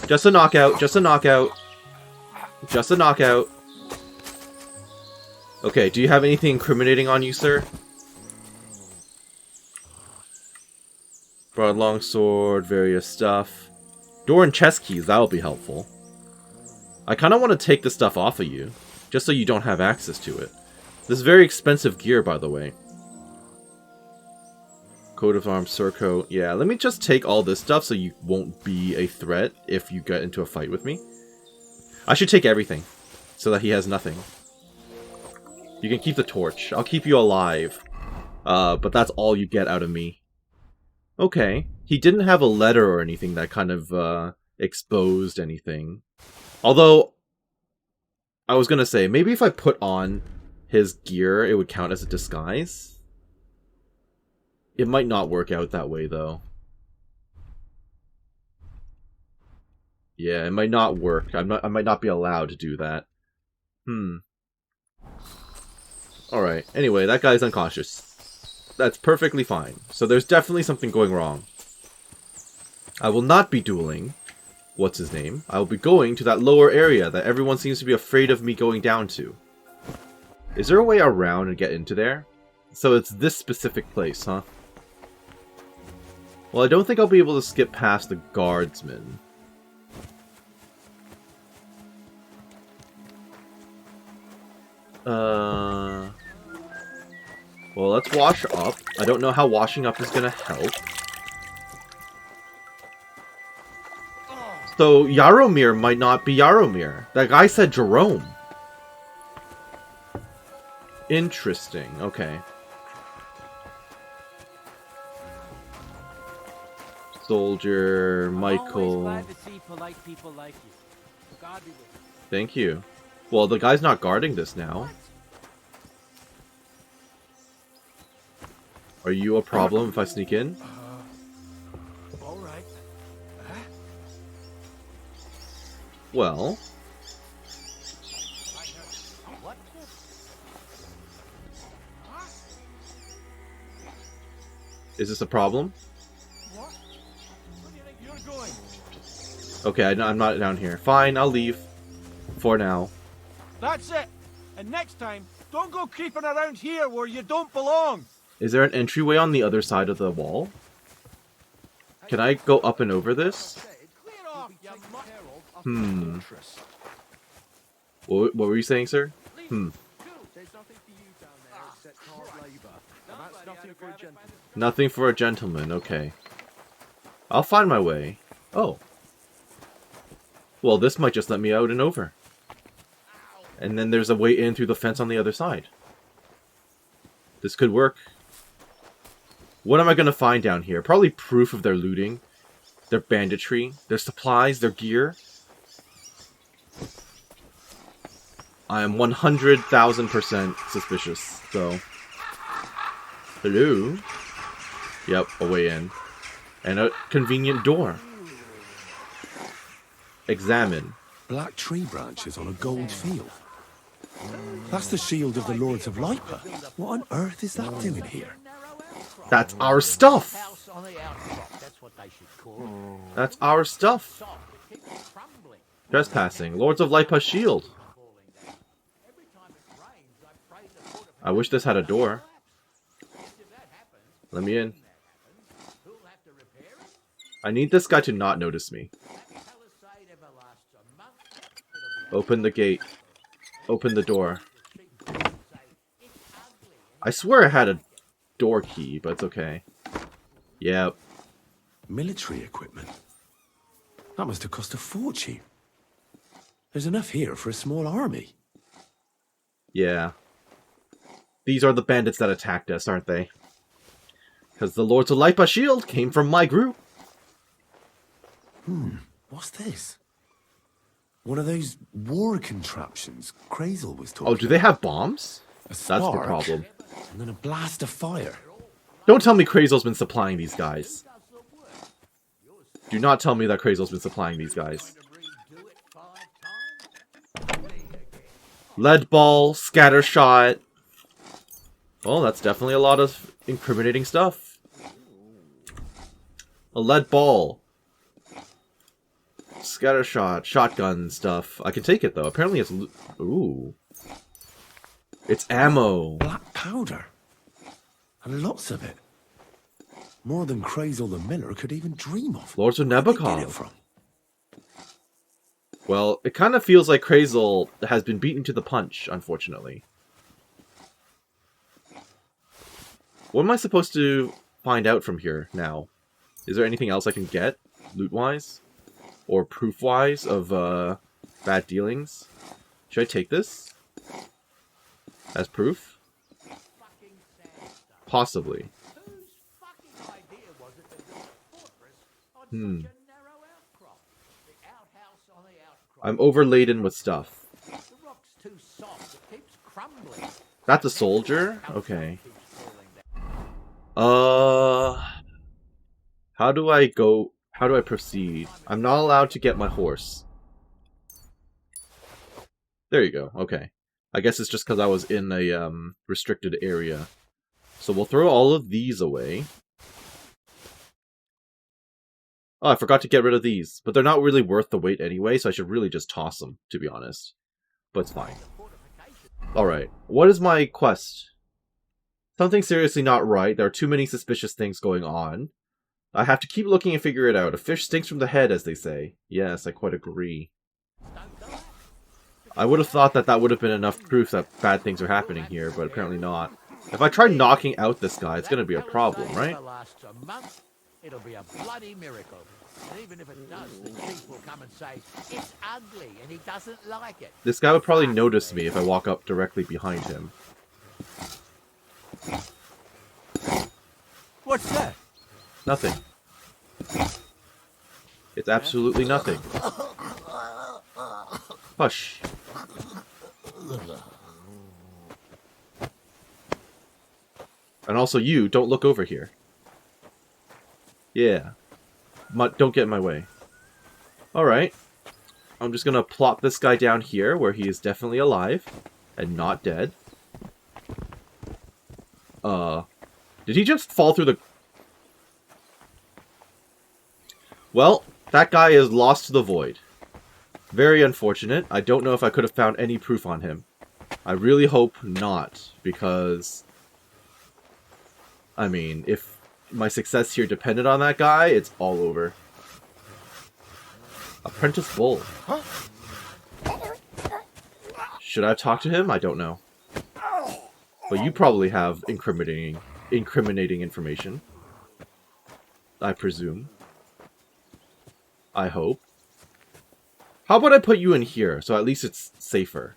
Just a knockout, just a knockout. Just a knockout. Okay, do you have anything incriminating on you, sir? Broad longsword, various stuff. Door and chest keys, that'll be helpful. I kind of want to take this stuff off of you, just so you don't have access to it. This is very expensive gear, by the way. Coat of arms, surcoat. Yeah, let me just take all this stuff so you won't be a threat if you get into a fight with me. I should take everything, so that he has nothing. You can keep the torch. I'll keep you alive. But that's all you get out of me. Okay. He didn't have a letter or anything that kind of exposed anything. Although, I was gonna say, maybe if I put on his gear, it would count as a disguise. It might not work out that way, though. Yeah, it might not work. I might not be allowed to do that. Alright, anyway, that guy's unconscious. That's perfectly fine. So there's definitely something going wrong. I will not be dueling. What's his name? I will be going to that lower area that everyone seems to be afraid of me going down to. Is there a way around and get into there? So it's this specific place, huh? Well, I don't think I'll be able to skip past the guardsmen. Well, let's wash up. I don't know how washing up is gonna help. So, Yaromir might not be Yaromir. That guy said Jerome. Interesting, okay. Soldier, Michael. Thank you. Well, the guy's not guarding this now. Are you a problem if I sneak in? Alright. Well. Is this a problem? What? Where do you think you're going? Okay, I'm not down here. Fine, I'll leave. For now. That's it. And next time, don't go creeping around here where you don't belong. Is there an entryway on the other side of the wall? Can I go up and over this? What were you saying, sir? Nothing for a gentleman, okay. I'll find my way. Oh. Well, this might just let me out and over. And then there's a way in through the fence on the other side. This could work. What am I going to find down here? Probably proof of their looting, their banditry, their supplies, their gear. I am 100,000% suspicious, so... Hello? Yep, a way in. And a convenient door. Examine. Black tree branches on a gold field. That's the shield of the Lords of Lipa. What on earth is that doing here? That's our stuff! That's our stuff! Trespassing. Lords of Lipa shield. I wish this had a door. Let me in. I need this guy to not notice me. Open the gate. Open the door. I swear I had a door key, but it's okay. Yep. Military equipment? That must have cost a fortune. There's enough here for a small army. Yeah. These are the bandits that attacked us, aren't they? Because the Lords of Lipa shield came from my group. What's this? One of those war contraptions Crazel was talking Oh, do they have bombs? A That's the spark, problem. And then a blast of fire. Don't tell me Crazel's been supplying these guys. Do not tell me that Crazel's been supplying these guys. Lead ball, scatter shot. Well, that's definitely a lot of incriminating stuff. A lead ball. Scatter shot, shotgun stuff. I can take it though. Apparently it's... Ooh. It's ammo. Black powder. And lots of it. More than Crazel the Miller could even dream of. Lords of Where'd they get it Nebakov. from? Well, it kind of feels like Crazel has been beaten to the punch, unfortunately. What am I supposed to find out from here now? Is there anything else I can get, loot-wise? Or proof-wise of bad dealings? Should I take this? As proof? Possibly. I'm overladen with stuff. That's a soldier? Okay. How do I go? How do I proceed? I'm not allowed to get my horse. There you go. Okay. I guess it's just because I was in a restricted area. So we'll throw all of these away. Oh, I forgot to get rid of these. But they're not really worth the weight anyway, so I should really just toss them, to be honest. But it's fine. Alright. What is my quest? Something seriously not right. There are too many suspicious things going on. I have to keep looking and figure it out. A fish stinks from the head, as they say. Yes, I quite agree. I would have thought that that would have been enough proof that bad things are happening here, but apparently not. If I try knocking out this guy, it's going to be a problem, right? It'll be a bloody miracle. And even if it does, the chief will come and say, it's ugly and he doesn't like it. This guy would probably notice me if I walk up directly behind him. What's that? Nothing. It's absolutely nothing. Hush. And also you, don't look over here. Yeah. Don't get in my way. Alright. I'm just gonna plop this guy down here where he is definitely alive and not dead. Did he just fall through the... Well, that guy is lost to the void. Very unfortunate. I don't know if I could have found any proof on him. I really hope not, because... I mean, if my success here depended on that guy, it's all over. Apprentice Bull. Should I have talked to him? I don't know. But you probably have incriminating information. I presume. I hope. How about I put you in here, so at least it's safer.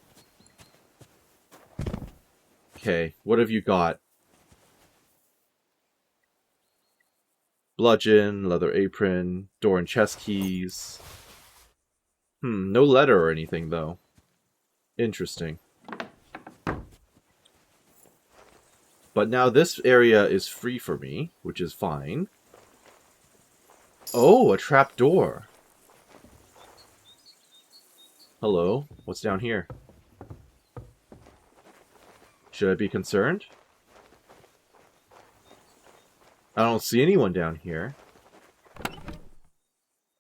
Okay, what have you got? Bludgeon, leather apron, door and chest keys. No letter or anything, though. Interesting. But now this area is free for me, which is fine. Oh, a trap door. Hello, what's down here? Should I be concerned? I don't see anyone down here.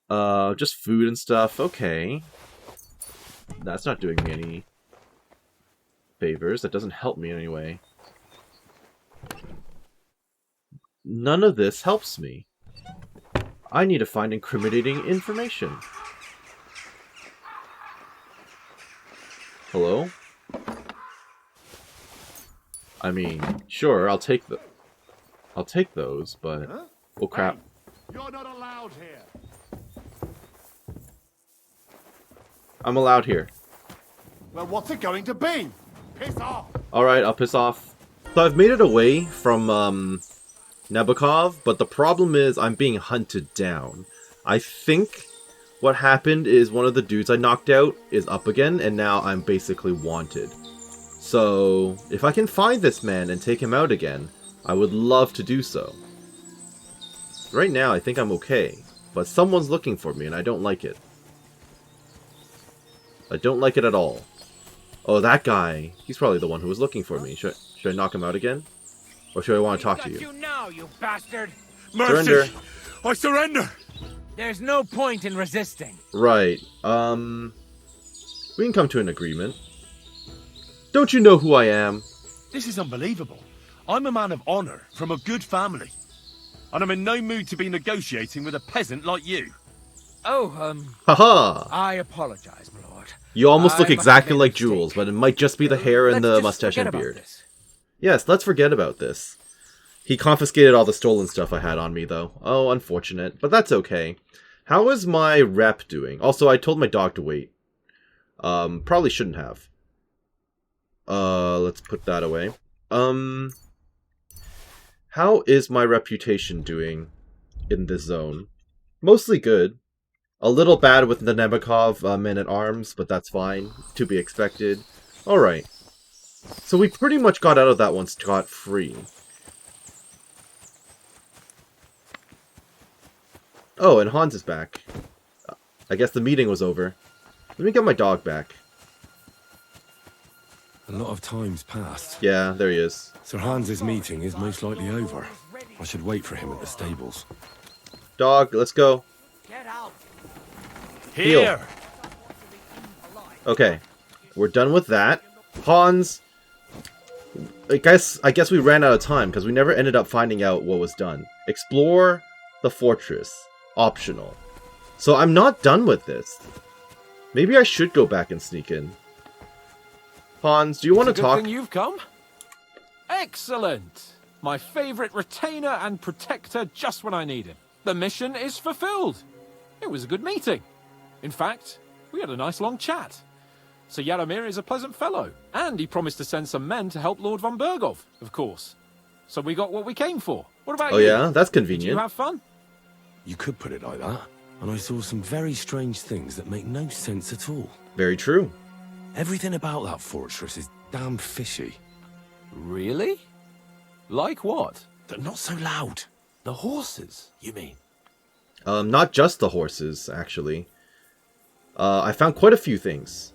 Just food and stuff. Okay. That's not doing me any favors. That doesn't help me in any way. None of this helps me. I need to find incriminating information. Hello? I mean, sure, I'll take those, but oh crap. You're not allowed here. I'm allowed here. Well, what's it going to be? Piss off. Alright, I'll piss off. So I've made it away from Nebakov, but the problem is I'm being hunted down. I think what happened is one of the dudes I knocked out is up again, and now I'm basically wanted. So, if I can find this man and take him out again, I would love to do so. Right now, I think I'm okay, but someone's looking for me, and I don't like it. I don't like it at all. Oh, that guy. He's probably the one who was looking for me. Should I knock him out again? Or should I want to talk to you? You now, you bastard! Mercy! Surrender. I surrender! There's no point in resisting. Right. We can come to an agreement. Don't you know who I am? This is unbelievable. I'm a man of honor from a good family. And I'm in no mood to be negotiating with a peasant like you. Oh, Haha! I apologize, my lord. You almost look I exactly must like have made a Jules, but it might just be the hair and Let's the just mustache forget and about beard. this. Yes, let's forget about this. He confiscated all the stolen stuff I had on me, though. Oh, unfortunate. But that's okay. How is my rep doing? Also, I told my dog to wait. Probably shouldn't have. Let's put that away. How is my reputation doing in this zone? Mostly good. A little bad with the Nebakov men-at-arms, but that's fine. To be expected. Alright. So we pretty much got out of that one scot-free. Oh, and Hans is back. I guess the meeting was over. Let me get my dog back. A lot of time's passed. Yeah, there he is. Sir Hans's meeting is most likely over. I should wait for him at the stables. Dog, let's go. Here! Heal. Okay, we're done with that. Hans, I guess we ran out of time because we never ended up finding out what was done. Explore the fortress. Optional. So I'm not done with this. Maybe I should go back and sneak in. Hans, do you want to talk? Good thing you've come. Excellent. My favorite retainer and protector just when I need him. The mission is fulfilled. It was a good meeting. In fact, we had a nice long chat. Sir Jaromir is a pleasant fellow, and he promised to send some men to help Lord von Bergov, of course. So we got what we came for. What about you? Oh yeah, that's Did convenient. you have fun? You could put it like that. And I saw some very strange things that make no sense at all. Very true. Everything about that fortress is damn fishy. Really? Like what? They're not so loud. The horses, you mean? Not just the horses, actually. I found quite a few things.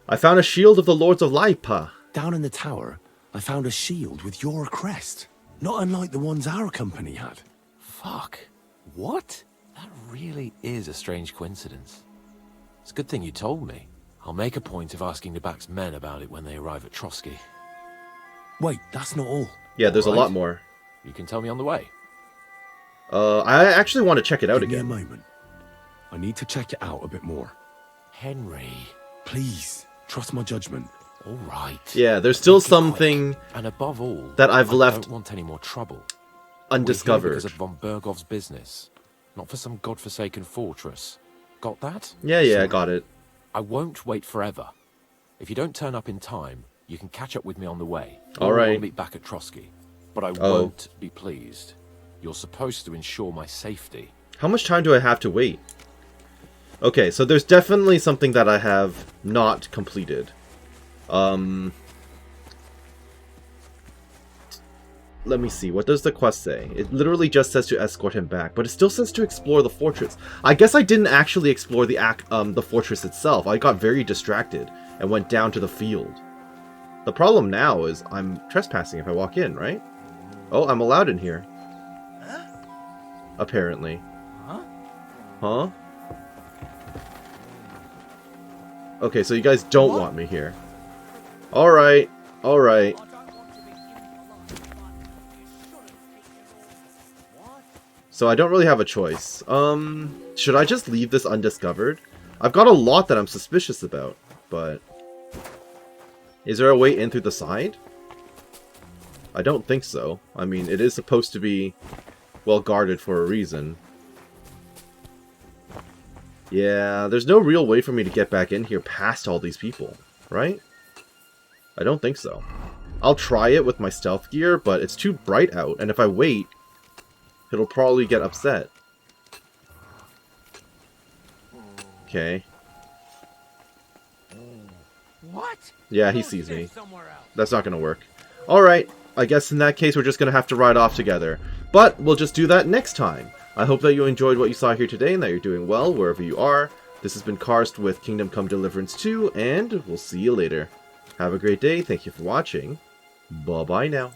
I found a shield of the Lords of Laipa. Down in the tower, I found a shield with your crest. Not unlike the ones our company had. Fuck. What? That really is a strange coincidence. It's a good thing you told me. I'll make a point of asking Nebak's men about it when they arrive at Trotsky. Wait, that's not all. Yeah, there's All a right. lot more. You can tell me on the way. I actually want to check it out Give me again. a moment. I need to check it out a bit more. Henry. Please, trust my judgment. All right. Yeah, there's still Make it something quick. And above all, that I've I left don't want any more trouble. undiscovered. We're here because of von Bergov's business, not for some godforsaken fortress. Got that? Yeah, I Sorry. got it. I won't wait forever. If you don't turn up in time, you can catch up with me on the way. All Or right. We'll meet back at Trotsky. But I Oh. won't be pleased. You're supposed to ensure my safety. How much time do I have to wait? Okay, so there's definitely something that I have not completed. Let me see. What does the quest say? It literally just says to escort him back, but it still says to explore the fortress. I guess I didn't actually explore the fortress itself. I got very distracted and went down to the field. The problem now is I'm trespassing if I walk in, right? Oh, I'm allowed in here. Apparently. Huh? Okay, so you guys don't want me here. Alright, alright. So I don't really have a choice. Should I just leave this undiscovered? I've got a lot that I'm suspicious about, but... Is there a way in through the side? I don't think so. I mean, it is supposed to be well guarded for a reason. Yeah, there's no real way for me to get back in here past all these people, right? I don't think so. I'll try it with my stealth gear, but it's too bright out, and if I wait, it'll probably get upset. Okay. What? Yeah, he sees me. That's not gonna work. Alright, I guess in that case we're just gonna have to ride off together. But we'll just do that next time. I hope that you enjoyed what you saw here today and that you're doing well wherever you are. This has been Karst with Kingdom Come Deliverance 2, and we'll see you later. Have a great day, thank you for watching. Bye-bye now.